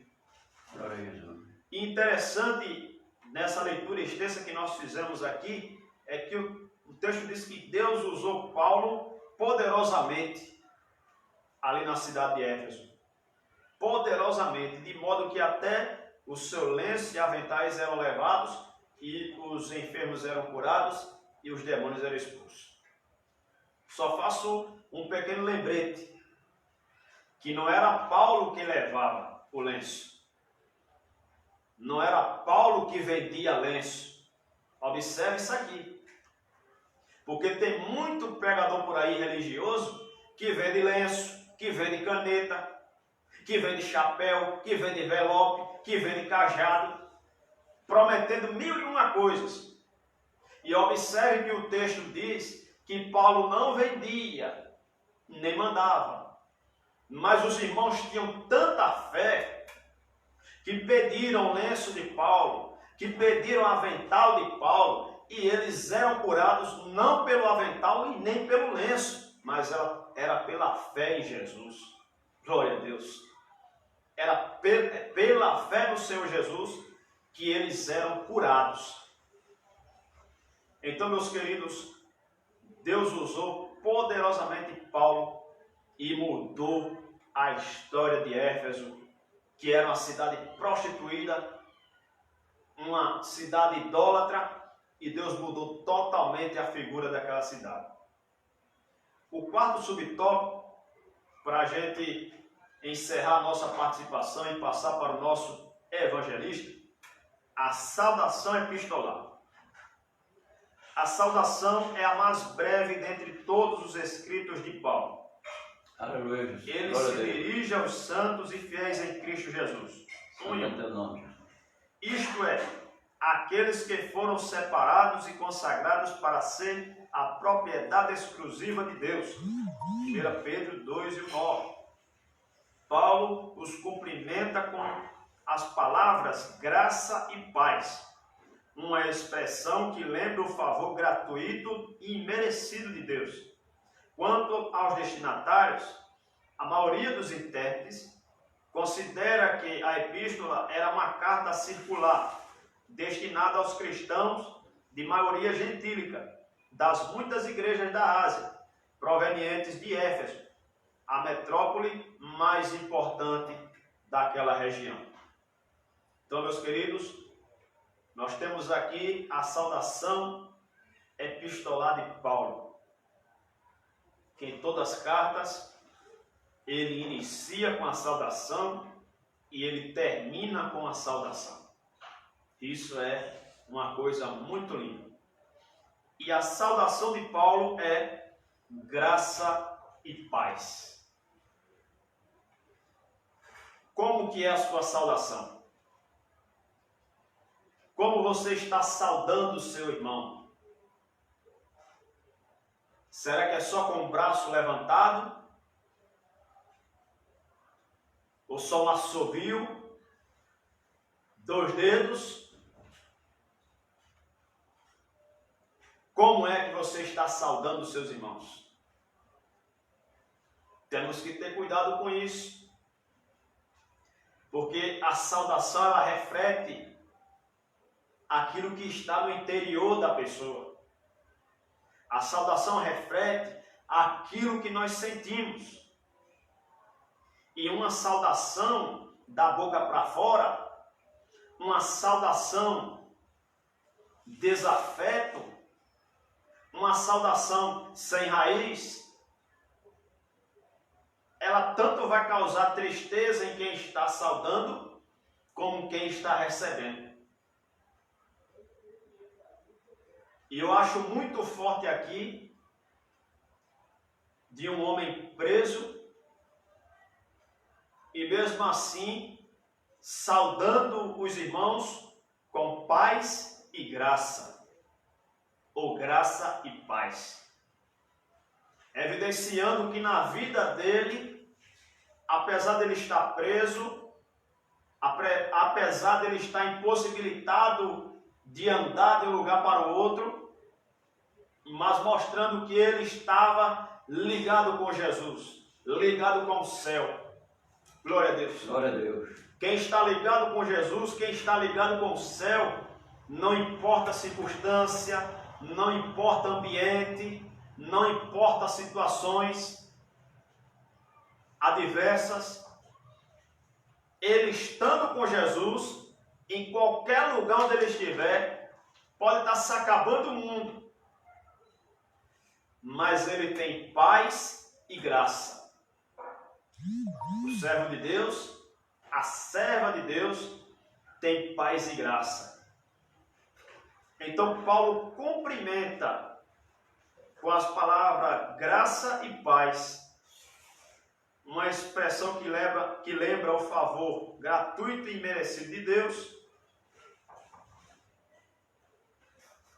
Glória a Jesus. E interessante nessa leitura extensa que nós fizemos aqui, é que o texto diz que Deus usou Paulo poderosamente ali na cidade de Éfeso. Poderosamente, de modo que até o seu lenço e aventais eram levados e os enfermos eram curados e os demônios eram expulsos. Só faço um pequeno lembrete, que não era Paulo que levava o lenço. Não era Paulo que vendia lenço. Observe isso aqui. Porque tem muito pregador por aí religioso que vende lenço, que vende caneta, que vende chapéu, que vende envelope, que vende cajado, prometendo 1001 coisas. E observe que o texto diz que Paulo não vendia, nem mandava. Mas os irmãos tinham tanta fé que pediram o lenço de Paulo, que pediram o avental de Paulo, e eles eram curados não pelo avental e nem pelo lenço, mas era pela fé em Jesus. Glória a Deus. Era pela fé no Senhor Jesus que eles eram curados. Então, meus queridos, Deus usou poderosamente Paulo e mudou a história de Éfeso, que era uma cidade prostituída, uma cidade idólatra, e Deus mudou totalmente a figura daquela cidade. O quarto subtópico, para a gente encerrar a nossa participação e passar para o nosso evangelista, a saudação epistolar. A saudação é a mais breve dentre todos os escritos de Paulo. Aleluia, Jesus. Ele se dirige aos santos e fiéis em Cristo Jesus. Isto é, aqueles que foram separados e consagrados para ser a propriedade exclusiva de Deus. 1 Pedro 2:9. Paulo os cumprimenta com as palavras graça e paz. uma expressão que lembra o favor gratuito e imerecido de Deus. Quanto aos destinatários, a maioria dos intérpretes considera que a epístola era uma carta circular, destinada aos cristãos de maioria gentílica, das muitas igrejas da Ásia, provenientes de Éfeso, a metrópole mais importante daquela região. Então, meus queridos, nós temos aqui a saudação epistolar de Paulo, que em todas as cartas ele inicia com a saudação e ele termina com a saudação. Isso é uma coisa muito linda. E a saudação de Paulo é graça e paz. Como que é a sua saudação? Como você está saudando o seu irmão? Será que é só com o braço levantado? Ou só um assobio? 2 dedos? Como é que você está saudando os seus irmãos? Temos que ter cuidado com isso. Porque a saudação, ela reflete aquilo que está no interior da pessoa. A saudação reflete aquilo que nós sentimos. E uma saudação da boca para fora, uma saudação desafeto, uma saudação sem raiz, ela tanto vai causar tristeza em quem está saudando, como quem está recebendo. E eu acho muito forte aqui de um homem preso e mesmo assim saudando os irmãos com paz e graça, ou graça e paz, evidenciando que na vida dele, apesar dele estar preso, apesar dele estar impossibilitado de andar de um lugar para o outro, mas mostrando que ele estava ligado com Jesus, ligado com o céu. Glória a Deus. Glória a Deus. Quem está ligado com Jesus, quem está ligado com o céu, não importa a circunstância, não importa o ambiente, não importa as situações adversas, ele estando com Jesus, em qualquer lugar onde ele estiver, pode estar se acabando o mundo, mas ele tem paz e graça. O servo de Deus, a serva de Deus, tem paz e graça. Então Paulo cumprimenta com as palavras graça e paz, uma expressão que lembra o favor gratuito e merecido de Deus,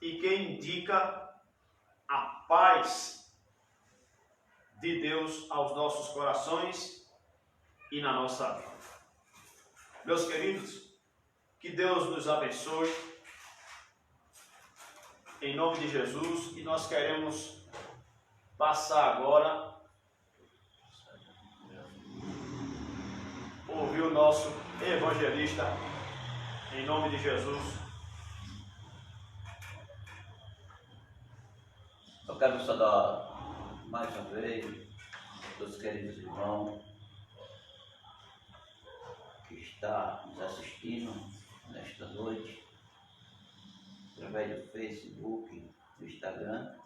e que indica a paz de Deus aos nossos corações e na nossa vida. Meus queridos, que Deus nos abençoe, em nome de Jesus, e nós queremos passar agora ouvir o nosso evangelista, em nome de Jesus. Eu quero saudar mais uma vez todos os queridos irmãos que estão nos assistindo nesta noite, através do Facebook, do Instagram.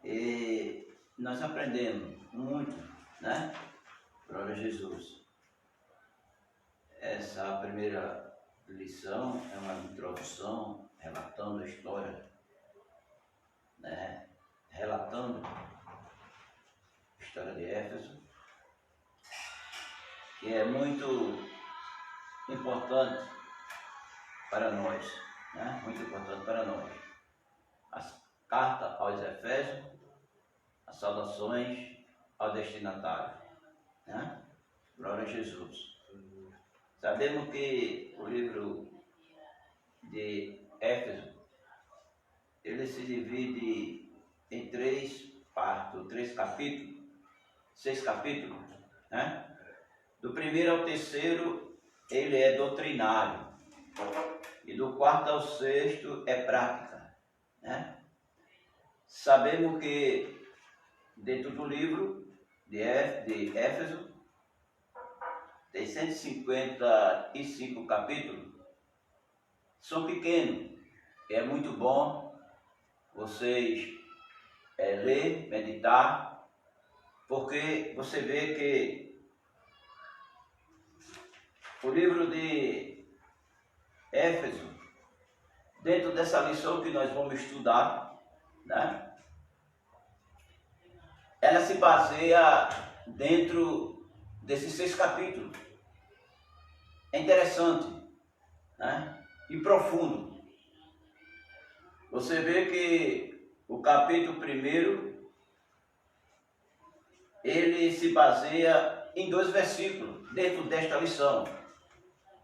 E nós aprendemos muito, né? Glória a Jesus. Essa primeira lição é uma introdução relatando a história, né? Relatando a história de Éfeso, que é muito importante para nós, né? Muito importante para nós. As cartas aos Efésios, as saudações ao destinatário, né? Glória a Jesus. Sabemos que o livro de de Éfeso, ele se divide em 3 partes, 3 capítulos, 6 capítulos, né? Do 1º ao 3º, ele é doutrinário, e do 4º ao 6º é prática, né? Sabemos que dentro do livro de Éfeso tem 155 capítulos, são pequenos, é muito bom vocês ler, meditar, porque você vê que o livro de Éfeso, dentro dessa lição que nós vamos estudar, né, ela se baseia dentro desses 6 capítulos. É interessante, né, e profundo. Você vê que o capítulo 1, ele se baseia em 2 versículos dentro desta lição,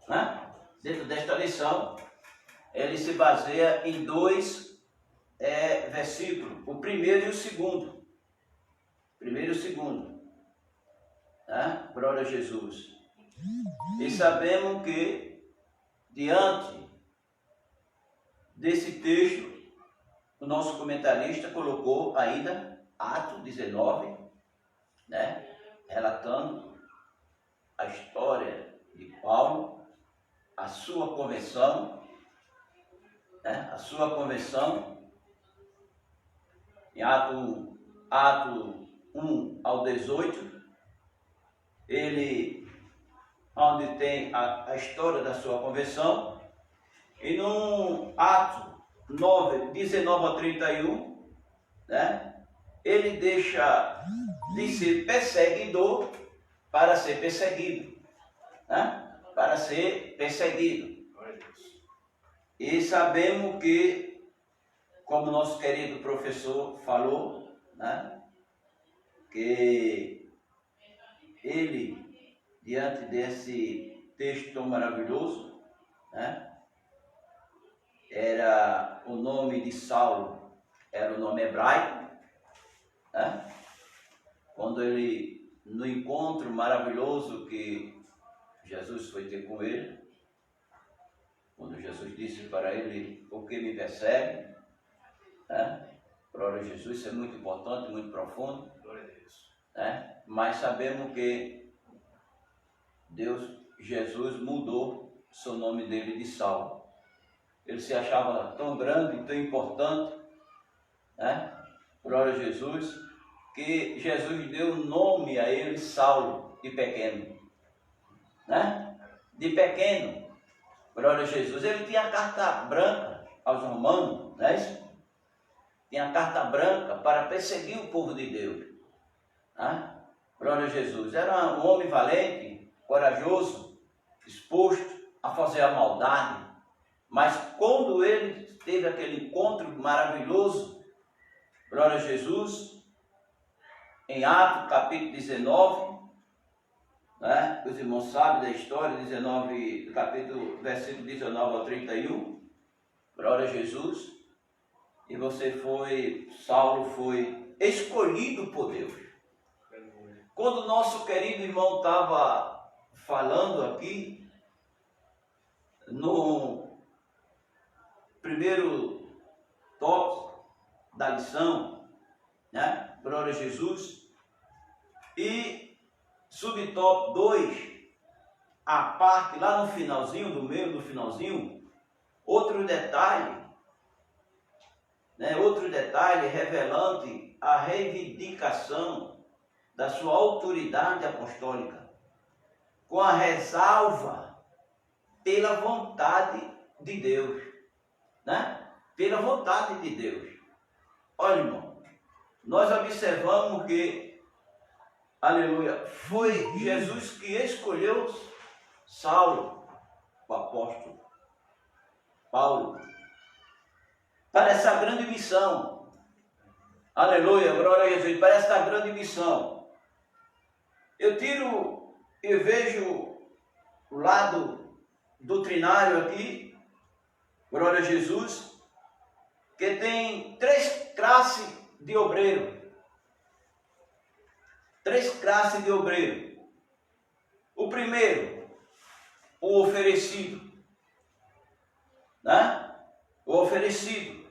né? Dentro desta lição, ele se baseia em 2 versículos, o 1º e o 2º. Primeiro e o 2º, né? Glória a Jesus. E sabemos que, diante desse texto, o nosso comentarista colocou ainda Atos 19, né? Relatando a história de Paulo, a sua conversão, né? A sua conversão, em Atos 1 ao 18, ele, onde tem a história da sua conversão, e no Atos 9, 19 a 31, né, ele deixa de ser perseguidor para ser perseguido, né, para ser perseguido. E sabemos que, como nosso querido professor falou, né, que ele, diante desse texto tão maravilhoso, né, era o nome de Saulo, era o nome hebraico, né? Quando ele, no encontro maravilhoso que Jesus foi ter com ele, quando Jesus disse para ele: "Por que me persegue?", né? Glória a Jesus, isso é muito importante, muito profundo, né? Mas sabemos que Jesus mudou seu nome dele de Saulo. Ele se achava tão grande, tão importante, né? Glória a Jesus, que Jesus deu nome a ele, Saulo, de pequeno, né? De pequeno, glória a Jesus. Ele tinha a carta branca aos romanos, não é isso? Tinha a carta branca para perseguir o povo de Deus, né? Glória a Jesus. Era um homem valente, corajoso, disposto a fazer a maldade. Mas quando ele teve aquele encontro maravilhoso, glória a Jesus, em Atos capítulo 19, né? Os irmãos sabem da história, 19, capítulo, versículo 19 ao 31, glória a Jesus, e Saulo foi escolhido por Deus. Quando o nosso querido irmão estava falando aqui, no primeiro tópico da lição, né? Glória a Jesus. E subtópico 2, a parte lá no finalzinho, no meio do finalzinho, outro detalhe, né? Outro detalhe revelante a reivindicação da sua autoridade apostólica, com a ressalva pela vontade de Deus, né? Pela vontade de Deus. Olha, irmão, nós observamos que, aleluia, foi Jesus que escolheu Saulo, o apóstolo Paulo, para essa grande missão. Aleluia, glória a Jesus, para essa grande missão. Eu tiro e vejo o lado doutrinário aqui, glória a Jesus, que tem 3 classes de obreiro. 3 classes de obreiro. O primeiro, o oferecido, né? O oferecido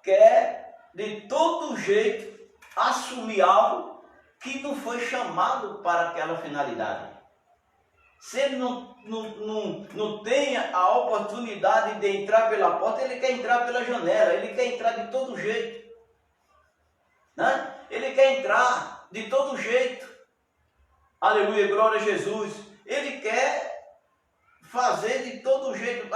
quer de todo jeito assumir algo que não foi chamado para aquela finalidade. Se ele não tem a oportunidade de entrar pela porta, ele quer entrar pela janela, ele quer entrar de todo jeito, né? Ele quer entrar de todo jeito. Aleluia, glória a Jesus. Ele quer fazer de todo jeito.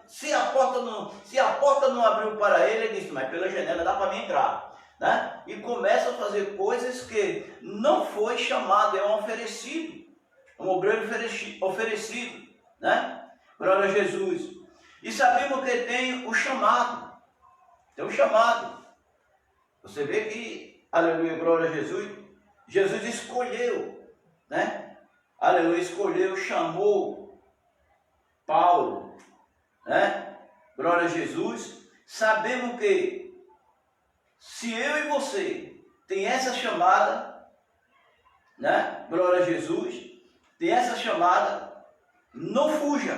Se a porta não abriu para ele, ele diz, mas pela janela dá para mim entrar, né? E começa a fazer coisas que não foi chamado, é um oferecido. Um obreiro oferecido, né? Glória a Jesus. E sabemos que tem o chamado. Tem o chamado. Você vê que, aleluia, glória a Jesus, Jesus escolheu, né? Aleluia, escolheu, chamou Paulo, né? Glória a Jesus. Sabemos que se eu e você tem essa chamada, né? Glória a Jesus. Tem essa chamada, não fuja.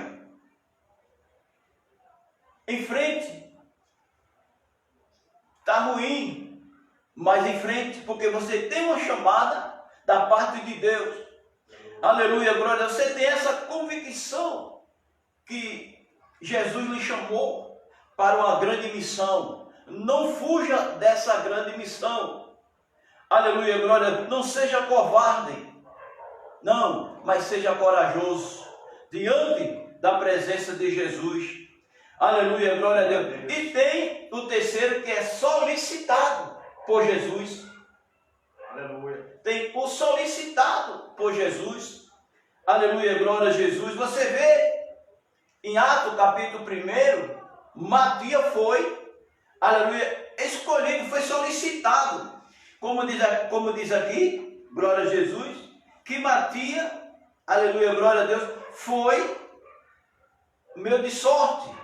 Em frente. Está ruim, mas em frente, porque você tem uma chamada da parte de Deus. Aleluia, glória a Deus. Você tem essa convicção que Jesus lhe chamou para uma grande missão. Não fuja dessa grande missão. Aleluia, glória a Deus. Não seja covarde. Não, mas seja corajoso diante da presença de Jesus. Aleluia, glória a Deus. E tem o terceiro que é solicitado por Jesus. Aleluia. Tem o solicitado por Jesus. Aleluia, glória a Jesus. Você vê em Atos capítulo 1, Matias foi, aleluia, escolhido, foi solicitado. Como diz aqui, glória a Jesus, que Matias, aleluia, glória a Deus, foi meio de sorte,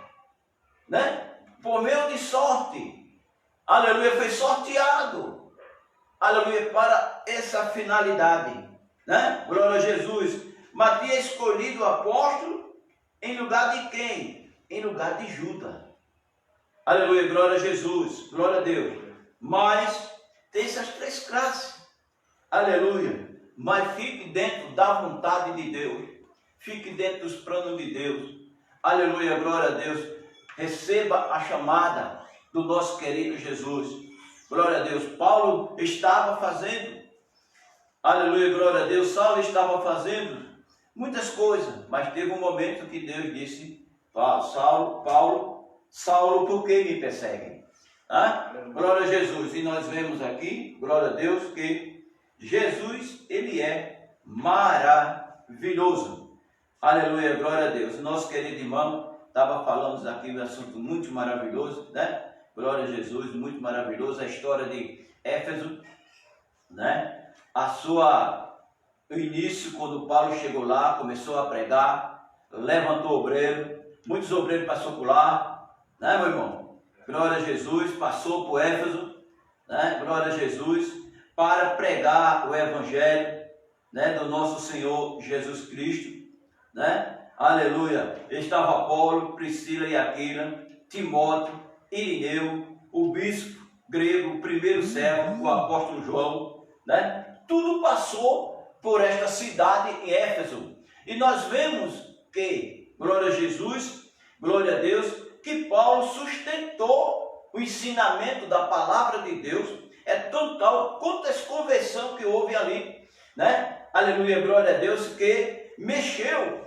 né? Por meio de sorte, aleluia, foi sorteado, aleluia, para essa finalidade, né? Glória a Jesus. Matias escolhido apóstolo em lugar de quem? Em lugar de Judas. Aleluia, glória a Jesus, glória a Deus. Mas tem essas 3 classes, aleluia. Mas fique dentro da vontade de Deus. Fique dentro dos planos de Deus. Aleluia, glória a Deus. Receba a chamada do nosso querido Jesus. Glória a Deus. Paulo estava fazendo, aleluia, glória a Deus. Saulo estava fazendo muitas coisas. Mas teve um momento que Deus disse, Saulo, por que me perseguem? Glória a Jesus. E nós vemos aqui, glória a Deus, que Jesus, ele é maravilhoso. Aleluia, glória a Deus. Nosso querido irmão estava falando aqui um assunto muito maravilhoso, né? Glória a Jesus, muito maravilhoso. A história de Éfeso, né? O início, quando Paulo chegou lá, começou a pregar, levantou obreiro, muitos obreiros passaram por lá, né, meu irmão? Glória a Jesus, passou por Éfeso, né? Glória a Jesus, para pregar o Evangelho, né, do nosso Senhor Jesus Cristo, né? Aleluia. Estava Paulo, Priscila e Aquila, Timóteo, Irineu, o bispo grego, o primeiro servo, o apóstolo João, né? Tudo passou por esta cidade em Éfeso. E nós vemos que, glória a Jesus, glória a Deus, que Paulo sustentou o ensinamento da palavra de Deus. É total, quantas conversões que houve ali, né? Aleluia, glória a Deus, que mexeu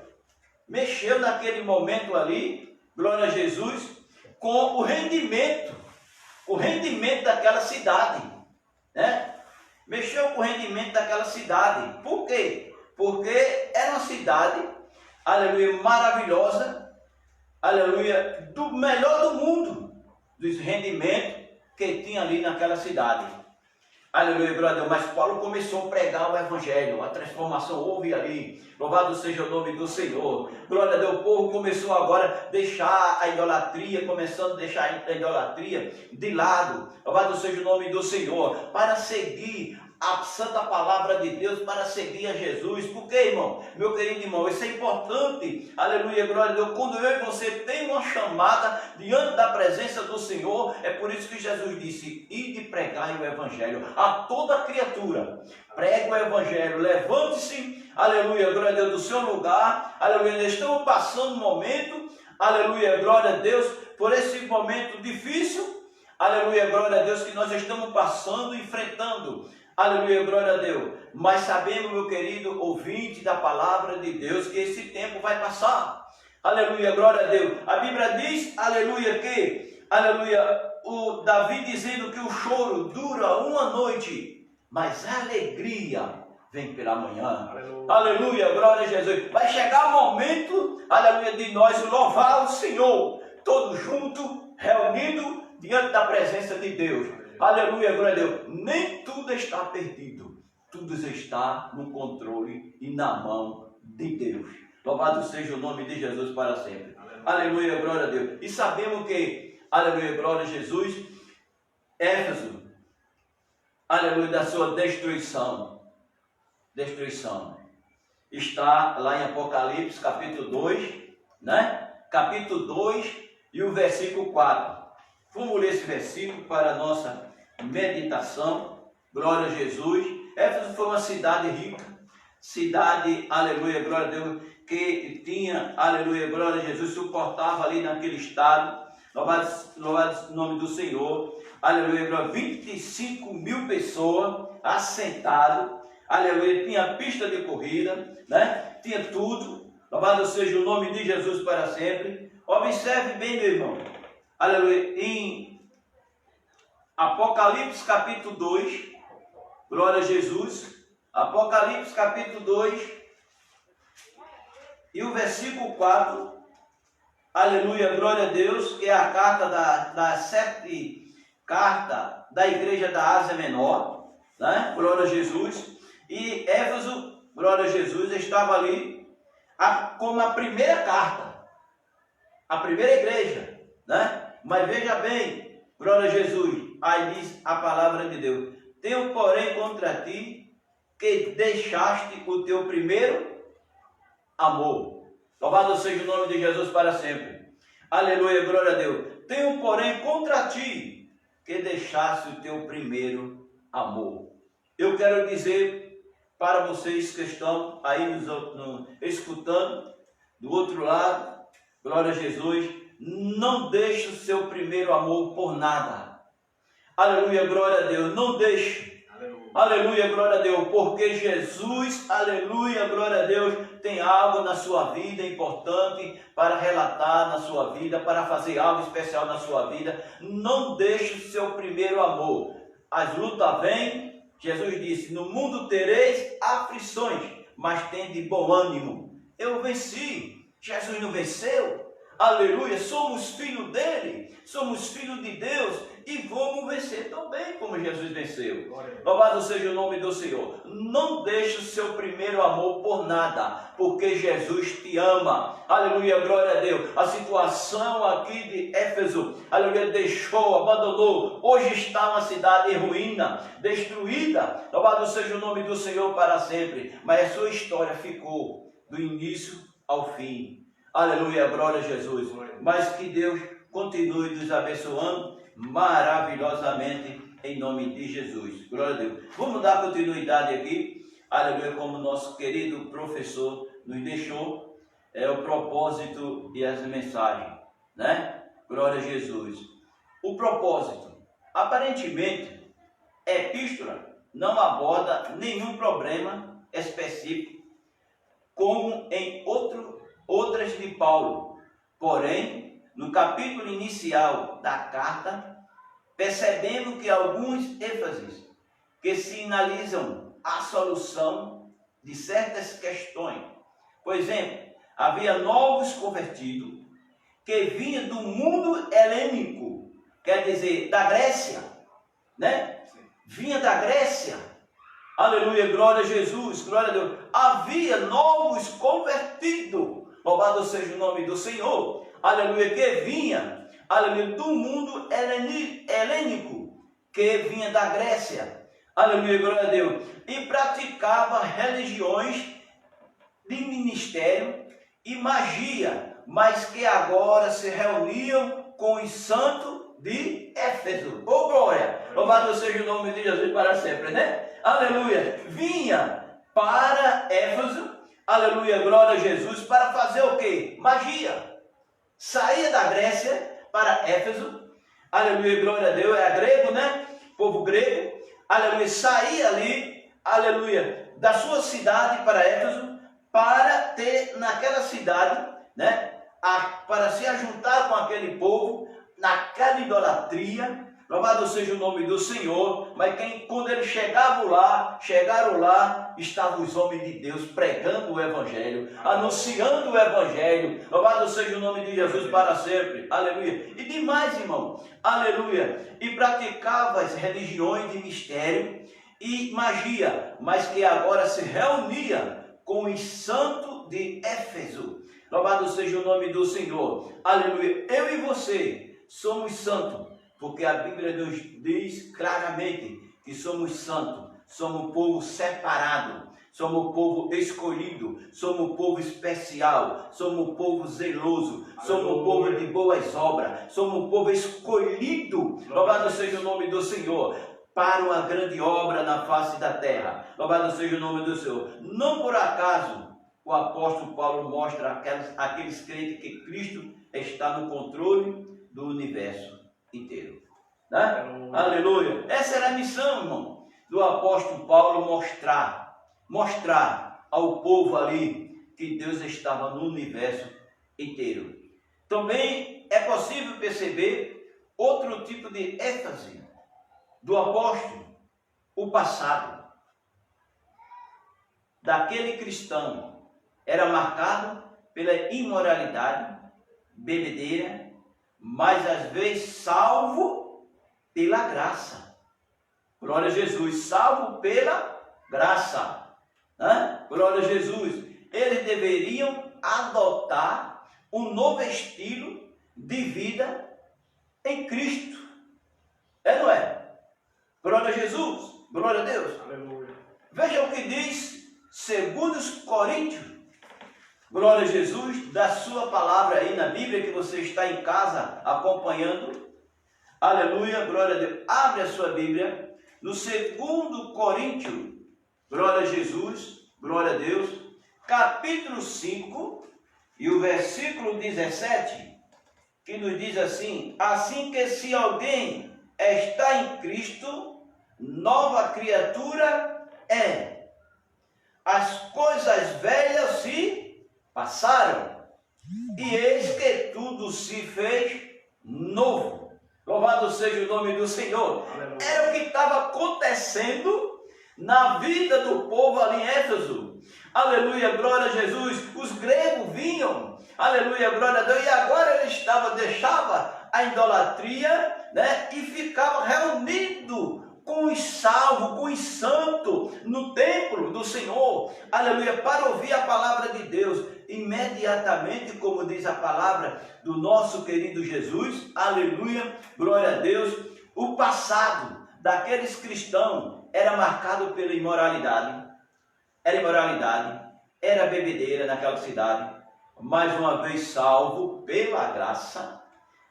naquele momento ali, glória a Jesus, com o rendimento daquela cidade, né? Mexeu com o rendimento daquela cidade. Por quê? Porque era uma cidade, aleluia, maravilhosa, aleluia, do melhor do mundo, dos rendimentos que tinha ali naquela cidade. Aleluia, glória a Deus. Mas Paulo começou a pregar o evangelho, a transformação houve ali. Louvado seja o nome do Senhor. Glória a Deus. O povo começou agora a deixar a idolatria, começando a deixar a idolatria de lado. Louvado seja o nome do Senhor, para seguir a santa palavra de Deus, para seguir a Jesus. Por quê, irmão? Meu querido irmão, isso é importante. Aleluia, glória a Deus. Quando eu e você tem uma chamada diante da presença do Senhor, é por isso que Jesus disse: ide pregai o evangelho a toda criatura. Pregue o evangelho, levante-se, aleluia, glória a Deus, do seu lugar. Aleluia, estamos passando um momento, aleluia, glória a Deus, por esse momento difícil. Aleluia, glória a Deus, que nós estamos passando, enfrentando. Aleluia, glória a Deus. Mas sabemos, meu querido ouvinte da palavra de Deus, que esse tempo vai passar. Aleluia, glória a Deus. A Bíblia diz, aleluia, que, aleluia, o Davi dizendo que o choro dura uma noite, mas a alegria vem pela manhã. Aleluia, aleluia, glória a Jesus. Vai chegar o momento, aleluia, de nós louvar o Senhor, todos juntos, reunidos diante da presença de Deus. Aleluia, glória a Deus. Nem tudo está perdido. Tudo está no controle e na mão de Deus. Louvado seja o nome de Jesus para sempre. Aleluia, glória a Deus. E sabemos que, aleluia, glória a Jesus, Éfeso, aleluia, da sua destruição, está lá em Apocalipse, capítulo 2, né? Capítulo 2 e o versículo 4. Vamos ler esse versículo para a nossa meditação. Glória a Jesus. Éfeso foi uma cidade rica, cidade, aleluia, glória a Deus, que tinha, aleluia, glória a Jesus, suportava ali naquele estado, louvado o nome do Senhor, aleluia, glória, 25 mil pessoas assentadas, aleluia, tinha pista de corrida, né? Tinha tudo, louvado seja o nome de Jesus para sempre. Observe bem, meu irmão, aleluia, em Apocalipse capítulo 2, glória a Jesus, Apocalipse capítulo 2 e o versículo 4, aleluia, glória a Deus, que é a carta da 7 carta da igreja da Ásia Menor, né? Glória a Jesus. E Éfeso, glória a Jesus, estava ali como a primeira carta, a primeira igreja, né? Mas veja bem, glória a Jesus, aí diz a palavra de Deus: tenho, porém, contra ti que deixaste o teu primeiro amor. Louvado seja o nome de Jesus para sempre. Aleluia, glória a Deus. Tenho, porém, contra ti que deixaste o teu primeiro amor. Eu quero dizer para vocês que estão aí escutando, do outro lado, glória a Jesus, não deixe o seu primeiro amor por nada. Aleluia, glória a Deus, não deixe. Aleluia, glória a Deus, porque Jesus, aleluia, glória a Deus, tem algo na sua vida importante para relatar na sua vida, para fazer algo especial na sua vida. Não deixe o seu primeiro amor. As lutas vêm, Jesus disse: no mundo tereis aflições, mas tende bom ânimo. Eu venci. Jesus não venceu? Aleluia, somos filhos dele, somos filhos de Deus e vamos vencer também como Jesus venceu. Louvado seja o nome do Senhor. Não deixe o seu primeiro amor por nada, porque Jesus te ama. Aleluia, glória a Deus. A situação aqui de Éfeso, aleluia, deixou, abandonou. Hoje está uma cidade em ruína, destruída. Louvado seja o nome do Senhor para sempre. Mas a sua história ficou do início ao fim. Aleluia, glória a Jesus. Mas que Deus continue nos abençoando maravilhosamente em nome de Jesus. Glória a Deus. Vamos dar continuidade aqui. Aleluia, como nosso querido professor nos deixou, o propósito e as mensagens, né? Glória a Jesus. O propósito. Aparentemente, a epístola não aborda nenhum problema específico, como em outras de Paulo. Porém, no capítulo inicial da carta, percebemos que alguns ênfases que sinalizam a solução de certas questões. Por exemplo, havia novos convertidos que vinham do mundo helênico, quer dizer, da Grécia, né? vinha da Grécia. Aleluia, glória a Jesus, glória a Deus. Havia novos convertidos. Louvado seja o nome do Senhor. Aleluia, que vinha, aleluia, do mundo helênico, que vinha da Grécia. Aleluia, glória a Deus. E praticava religiões de ministério e magia, mas que agora se reuniam com os santos de Éfeso. Oh glória! Louvado seja o nome de Jesus para sempre, né? Aleluia! Vinha para Éfeso, aleluia, glória a Jesus, para fazer o quê? Magia. Saía da Grécia para Éfeso, aleluia, glória a Deus, é grego, né? Povo grego, aleluia, saía ali, aleluia, da sua cidade para Éfeso, para ter naquela cidade, né? Para se ajuntar com aquele povo, naquela idolatria. Louvado seja o nome do Senhor. Mas quando eles chegaram lá, estavam os homens de Deus pregando o Evangelho, anunciando o Evangelho. Louvado seja o nome de Jesus para sempre. Aleluia. E demais, irmão. Aleluia. E praticava as religiões de mistério e magia, mas que agora se reunia com os santos de Éfeso. Louvado seja o nome do Senhor. Aleluia. Eu e você somos santos, porque a Bíblia nos diz claramente que somos santos, somos um povo separado, somos um povo escolhido, somos um povo especial, somos um povo zeloso, somos um povo de boas obras, somos um povo escolhido. Louvado seja o nome do Senhor, para uma grande obra na face da terra. Louvado seja o nome do Senhor. Não por acaso o apóstolo Paulo mostra aqueles crentes que Cristo está no controle do universo inteiro. Né? Aleluia. Essa era a missão, irmão, do apóstolo Paulo, mostrar ao povo ali que Deus estava no universo inteiro. Também é possível perceber outro tipo de ênfase do apóstolo, o passado daquele cristão era marcado pela imoralidade, bebedeira, mas às vezes salvo pela graça. Glória a Jesus, salvo pela graça. Glória a Jesus. Eles deveriam adotar um novo estilo de vida em Cristo. É, não é? Glória a Jesus, glória a Deus. Aleluia. Veja o que diz 2 Coríntios. Glória a Jesus, da sua palavra aí na Bíblia que você está em casa acompanhando. Aleluia, glória a Deus. Abre a sua Bíblia no 2 Coríntios, glória a Jesus, glória a Deus, capítulo 5 e o versículo 17, que nos diz assim: assim que se alguém está em Cristo, nova criatura é. As coisas velhas se passaram, e eis que tudo se fez novo. Louvado seja o nome do Senhor. Aleluia. Era o que estava acontecendo na vida do povo ali em Éfeso. Aleluia, glória a Jesus. Os gregos vinham, aleluia, glória a Deus, e agora ele deixava a idolatria, né, e ficava reunido com os salvos, com os santos, no templo do Senhor, aleluia, para ouvir a palavra de Deus. Imediatamente, como diz a palavra do nosso querido Jesus, aleluia, glória a Deus, o passado daqueles cristãos era marcado pela imoralidade, era bebedeira naquela cidade, mas uma vez salvo pela graça,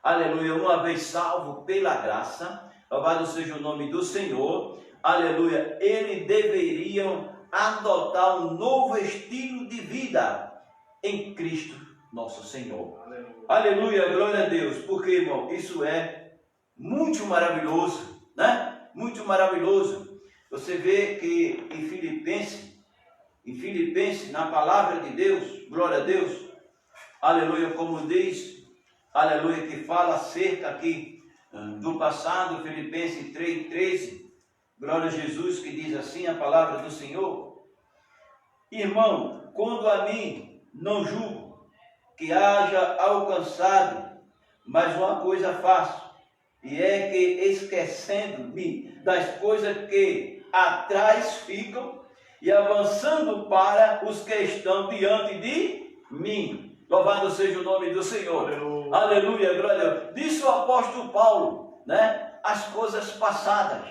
aleluia, uma vez salvo pela graça, louvado seja o nome do Senhor, aleluia, eles deveriam adotar um novo estilo de vida em Cristo nosso Senhor. Aleluia, aleluia, glória a Deus, porque, irmão, isso é muito maravilhoso, né? Muito maravilhoso. Você vê que em Filipenses, na palavra de Deus, glória a Deus, aleluia, como diz, aleluia, que fala acerca aqui do passado, Filipenses 3,13, glória a Jesus, que diz assim a palavra do Senhor: irmão, quando a mim não julgo que haja alcançado, mas uma coisa faço, E é que esquecendo-me das coisas que atrás ficam e avançando para os que estão diante de mim. Louvado seja o nome do Senhor. Aleluia. Aleluia, glória a Deus. Disse o apóstolo Paulo, né? As coisas passadas.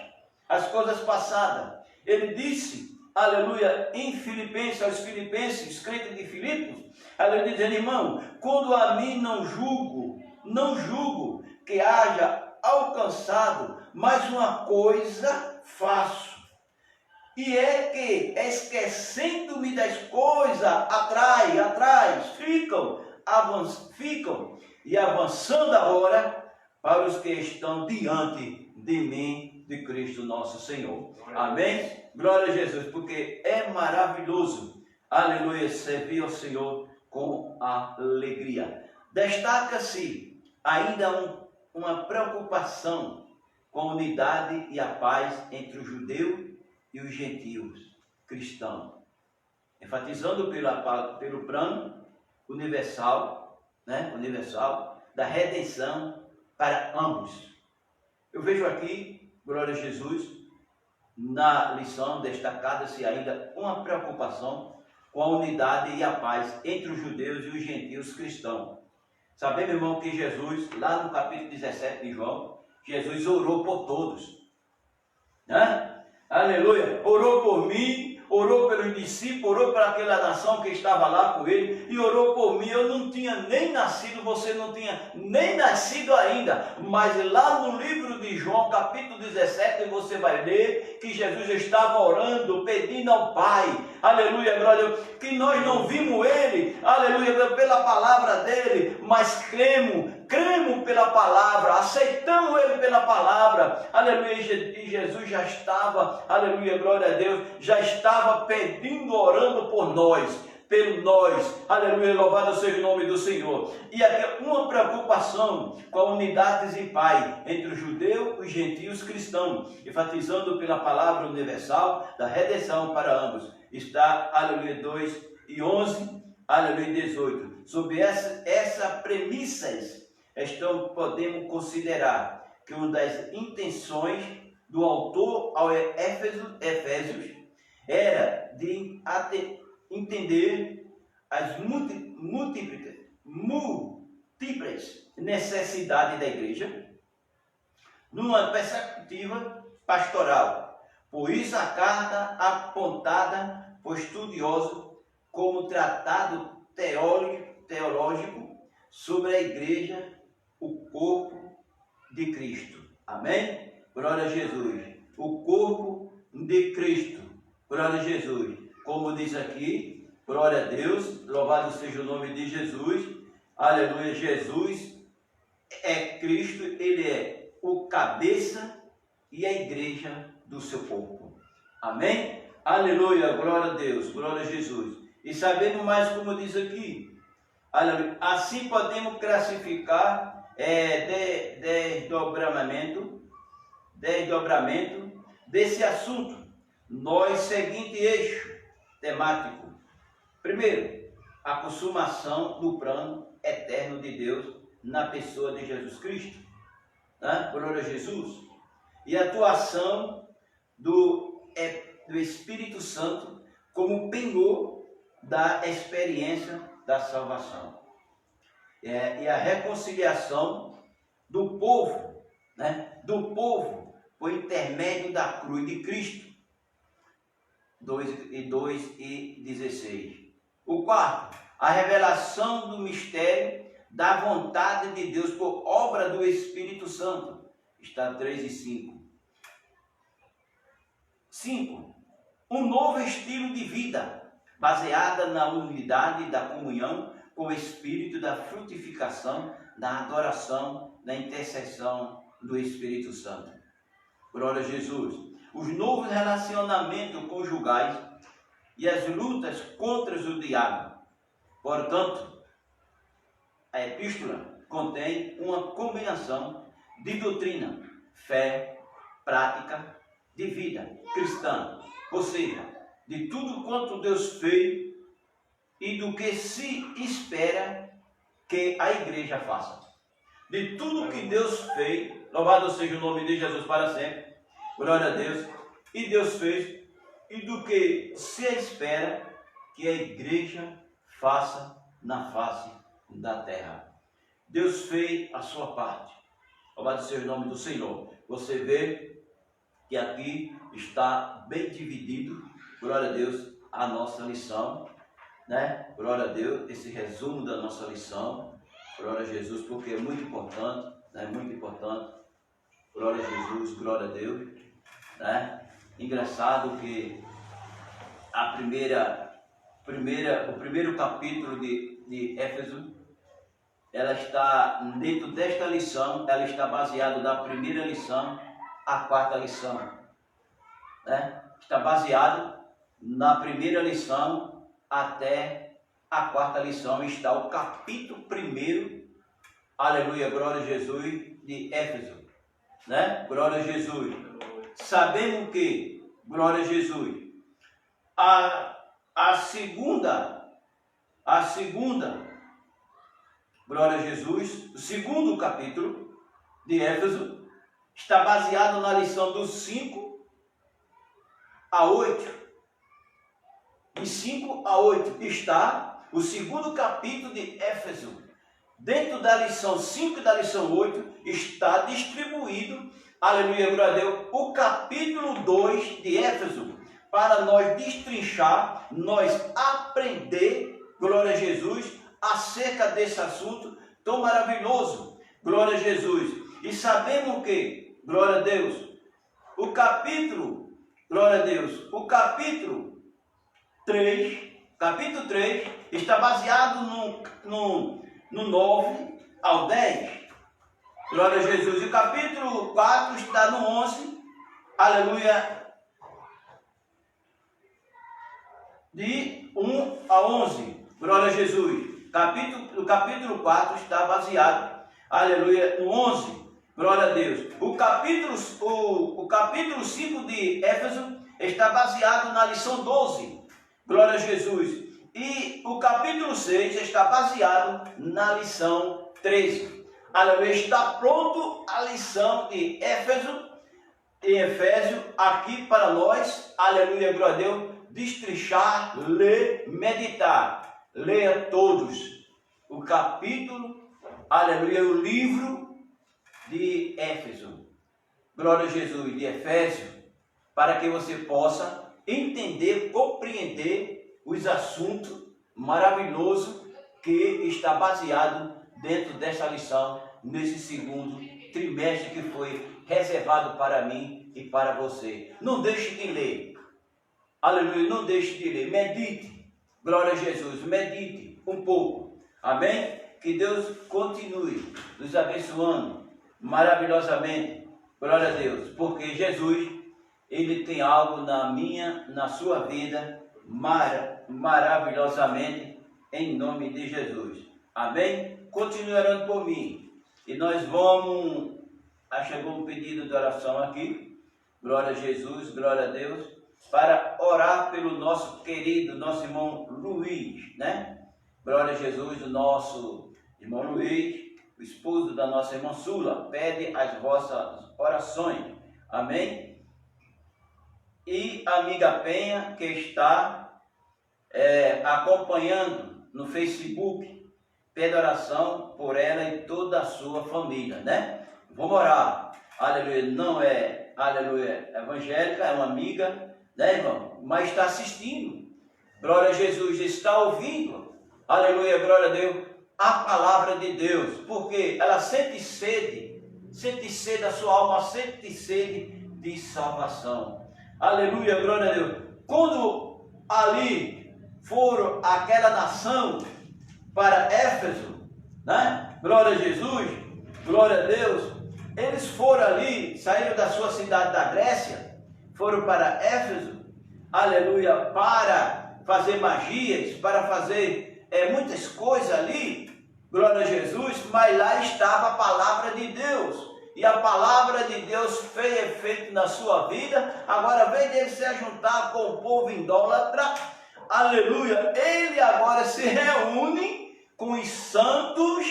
As coisas passadas. Ele disse, aleluia, em Filipenses, aos Filipenses, crente de Filipos, aleluia, dizendo, irmão, quando a mim não julgo que haja alcançado, mas uma coisa faço. E é que, esquecendo-me das coisas atrás, ficam e avançando agora para os que estão diante de mim, de Cristo nosso Senhor. Amém? Glória a Jesus, porque é maravilhoso, aleluia, servir ao Senhor com alegria. Destaca-se ainda uma preocupação com a unidade e a paz entre o judeu e os gentios cristãos, enfatizando pelo plano universal, né? Universal da redenção para ambos. Eu vejo aqui, glória a Jesus, na lição destacada-se ainda uma preocupação com a unidade e a paz entre os judeus e os gentios cristãos. Sabemos, irmão, que Jesus, lá no capítulo 17 de João, Jesus orou por todos, né? Aleluia, orou por mim, orou pelos discípulos, orou para aquela nação que estava lá com ele, e orou por mim. Eu não tinha nem nascido, você não tinha nem nascido ainda, mas lá no livro de João, capítulo 17, você vai ler que Jesus estava orando, pedindo ao Pai, aleluia, glória, que nós não vimos ele, aleluia, pela palavra dele, mas cremos pela palavra, aceitamos ele pela palavra, aleluia, e Jesus já estava, aleluia, glória a Deus, já estava pedindo, orando por nós, pelo nós, aleluia, louvado seja o nome do Senhor. E aqui uma preocupação com a unidade e paz entre o judeu e os gentios cristãos, enfatizando pela palavra universal da redenção para ambos. Está, aleluia, 2:11, aleluia, 18. Sob essa premissas, podemos considerar que uma das intenções do autor ao Efésios era de entender as múltiplas necessidades da igreja numa perspectiva pastoral. Por isso a carta apontada por estudiosos como tratado teológico sobre a igreja, o corpo de Cristo. Amém? Glória a Jesus. O corpo de Cristo. Glória a Jesus. Como diz aqui, glória a Deus, louvado seja o nome de Jesus. Aleluia, Jesus é Cristo, ele é o cabeça e a igreja do seu corpo. Amém? Aleluia, glória a Deus, glória a Jesus. E sabemos mais como diz aqui. Aleluia. Assim podemos classificar desdobramento desse assunto. Nós, seguinte eixo temático. Primeiro, a consumação do plano eterno de Deus na pessoa de Jesus Cristo. Né? Glória a Jesus. E a atuação do Espírito Santo como penhor da experiência da salvação. E a reconciliação do povo, né? Do povo por intermédio da cruz de Cristo. 2:16. O quarto, a revelação do mistério da vontade de Deus por obra do Espírito Santo. Está 3:5. 5. Um novo estilo de vida baseada na unidade da comunhão com o Espírito, da frutificação, da adoração, da intercessão do Espírito Santo. Glória a Jesus. Os novos relacionamentos conjugais e as lutas contra o diabo. Portanto, a epístola contém uma combinação de doutrina, fé, prática, de vida cristã, ou seja, de tudo quanto Deus fez e do que se espera que a igreja faça. de tudo que Deus fez. Louvado seja o nome de Jesus para sempre. Glória a Deus. E Deus fez, e do que se espera que a igreja faça na face da terra. Deus fez a sua parte. Louvado seja o nome do Senhor. Você vê que aqui está bem dividido, glória a Deus, a nossa lição, né? Glória a Deus, esse resumo da nossa lição, glória a Jesus, porque é muito importante, né? Muito importante, glória a Jesus, glória a Deus, né? Engraçado que o primeiro capítulo de Éfeso, ela está dentro desta lição, ela está baseada da primeira lição à quarta lição, né? Está baseado na primeira lição até a quarta lição, está o capítulo 1, aleluia, glória a Jesus, de Éfeso, né? Glória a Jesus. Sabemos que, glória a Jesus, a segunda, glória a Jesus, o segundo capítulo de Éfeso está baseado na lição dos 5 a 8. De 5 a 8 está o segundo capítulo de Éfeso. Dentro da lição 5 e da lição 8 está distribuído, aleluia, glória a Deus, o capítulo 2 de Éfeso, para nós destrinchar, nós aprender, glória a Jesus, acerca desse assunto tão maravilhoso, glória a Jesus. E sabemos que, glória a Deus, o capítulo 3 está baseado no 9 ao 10, glória a Jesus. E o capítulo 4 está no 11, aleluia, de 1 a 11, glória a Jesus. O capítulo 4 está baseado, aleluia, no 11, glória a Deus. O capítulo 5 de Éfeso está baseado na lição 12, glória a Jesus. E o capítulo 6 está baseado na lição 13. Aleluia, está pronto a lição de Efésio aqui para nós, aleluia, glória a Deus, destrinchar, ler, meditar. Leia todos o capítulo, aleluia, o livro de Éfeso, glória a Jesus, de Efésio, para que você possa entender, compreender os assuntos maravilhosos que está baseado dentro dessa lição, nesse segundo trimestre que foi reservado para mim e para você. Não deixe de ler, aleluia, não deixe de ler, medite, glória a Jesus, medite um pouco, amém? Que Deus continue nos abençoando maravilhosamente, glória a Deus, porque Jesus, Ele tem algo na sua vida, maravilhosamente, em nome de Jesus, amém? Continue orando por mim, e nós vamos, chegou um pedido de oração aqui, glória a Jesus, glória a Deus, para orar pelo nosso querido, nosso irmão Luiz, né? Glória a Jesus, o nosso irmão Luiz, o esposo da nossa irmã Sula, pede as vossas orações, amém? E a amiga Penha, que está acompanhando no Facebook, pede oração por ela e toda a sua família, né? Vamos orar, aleluia, não é, aleluia, evangélica, é uma amiga, né, irmão? Mas está assistindo, glória a Jesus, está ouvindo, aleluia, glória a Deus, a palavra de Deus, porque ela sente sede da sua alma, sente sede de salvação, aleluia, glória a Deus. Quando ali foram aquela nação para Éfeso, né, glória a Jesus, glória a Deus, eles foram ali, saíram da sua cidade da Grécia, foram para Éfeso, aleluia, para fazer magias, para fazer muitas coisas ali, glória a Jesus, mas lá estava a palavra de Deus, e a palavra de Deus fez efeito na sua vida. Agora, vem dele se ajuntar com o povo idólatra, aleluia, ele agora se reúne com os santos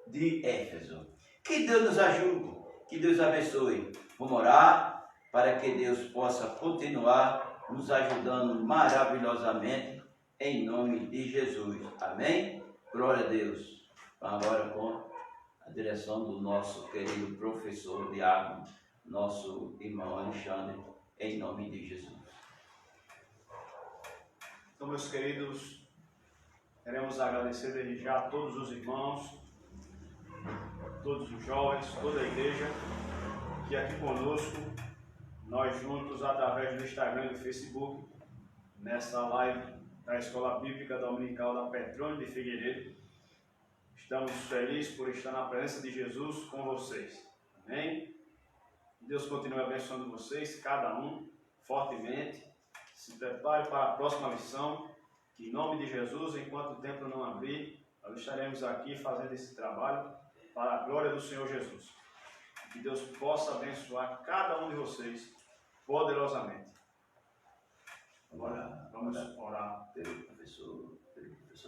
de Éfeso. Que Deus nos ajude, que Deus abençoe. Vamos orar para que Deus possa continuar nos ajudando maravilhosamente, em nome de Jesus. Amém? Glória a Deus. Agora com a direção do nosso querido professor diácono, nosso irmão Alexandre, em nome de Jesus. Então, meus queridos, queremos agradecer desde já a todos os irmãos, todos os jovens, toda a igreja, que aqui conosco, nós juntos, através do Instagram e do Facebook, nessa live da Escola Bíblica Dominical da Petrônio de Figueiredo, estamos felizes por estar na presença de Jesus com vocês. Amém? Deus continue abençoando vocês, cada um, fortemente. Se prepare para a próxima lição, que em nome de Jesus, enquanto o templo não abrir, nós estaremos aqui fazendo esse trabalho para a glória do Senhor Jesus. Que Deus possa abençoar cada um de vocês poderosamente. Agora Vamos orar pelo professor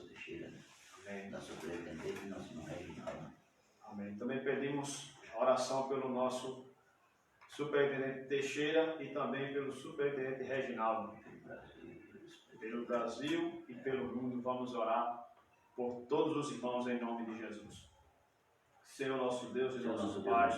Teixeira, Amém. nosso superintendente e nosso irmão Reginaldo. Amém. Também pedimos oração pelo nosso superintendente Teixeira e também pelo superintendente Reginaldo. Pelo Brasil e pelo mundo, vamos orar por todos os irmãos em nome de Jesus. Senhor nosso Deus e nosso Pai,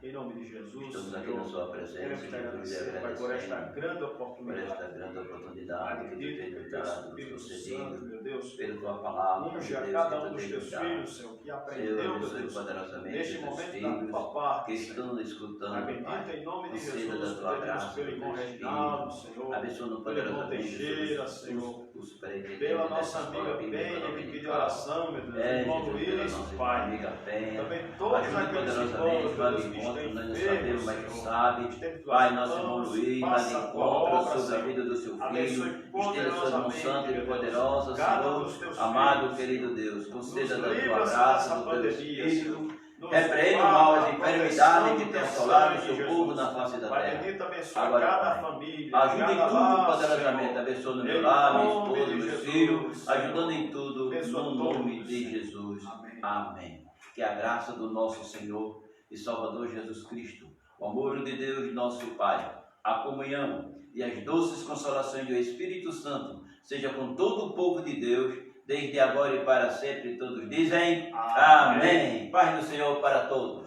em nome de Jesus, estamos aqui na sua presença, queremos te agradecer, Pai, por esta grande por oportunidade. esta grande oportunidade que tu tens dado, nos Santo, meu concedido, Deus, pela tua palavra, meu unge a Deus, cada que um tu dos tens teus dado. filhos, Senhor, que Senhor, aprendeu, meu abençoe Deus, poderosamente neste os momento da filhos tua parte, que Senhor. estão nos escutando, Acredita Pai. em nome de Conceda Jesus, da tua pedimos graça, pelo irmão do teu Reginaldo, Espírito. Senhor, Abençoa pelo irmão poderosamente Teixeira, Senhor, os superintendentes pela dessa nossa escola amiga bíblica Penha, que pediu dominical. oração, meu Deus, irmão Jesus, pela Luiz, nossa Pai, amiga Penha. também todos Ajuda aqueles irmãos, poderosamente, meu vai Deus, de que encontro, estão nós não enfermos, sabemos, mas tu Senhor, sabe. estende tuas Pai, nosso irmão mãos, Luiz, vai de passa a tua encontro obra, sobre a Senhor. vida do seu filho. Abençoe Estenda sua mão poderosamente, santa e meu Deus, poderosa, cada um Senhor. dos teus Amado, filhos, querido Deus, conceda da livra, tua Senhor, graça, dessa do teu pandemia, Espírito. Senhor. Nos Repreenda o guarda mal, a as proteção enfermidades que do tem teu assolado o sangue, seu povo Jesus. na face da Pai terra. bendito, abençoe Agora, cada Pai, família, ajuda em cada tudo lar, poderosamente, Senhor. abençoa no meu Em lar, minha nome esposa, de meus Jesus, filhos, Senhor. ajudando em tudo, Abençoa no nome todos, de Senhor. Jesus. Amém. Amém. Que a graça do nosso Senhor e Salvador Jesus Cristo, o amor de Deus, nosso Pai, a comunhão e as doces consolações do Espírito Santo seja com todo o povo de Deus, desde agora e para sempre. Todos dizem amém. Paz do Senhor para todos.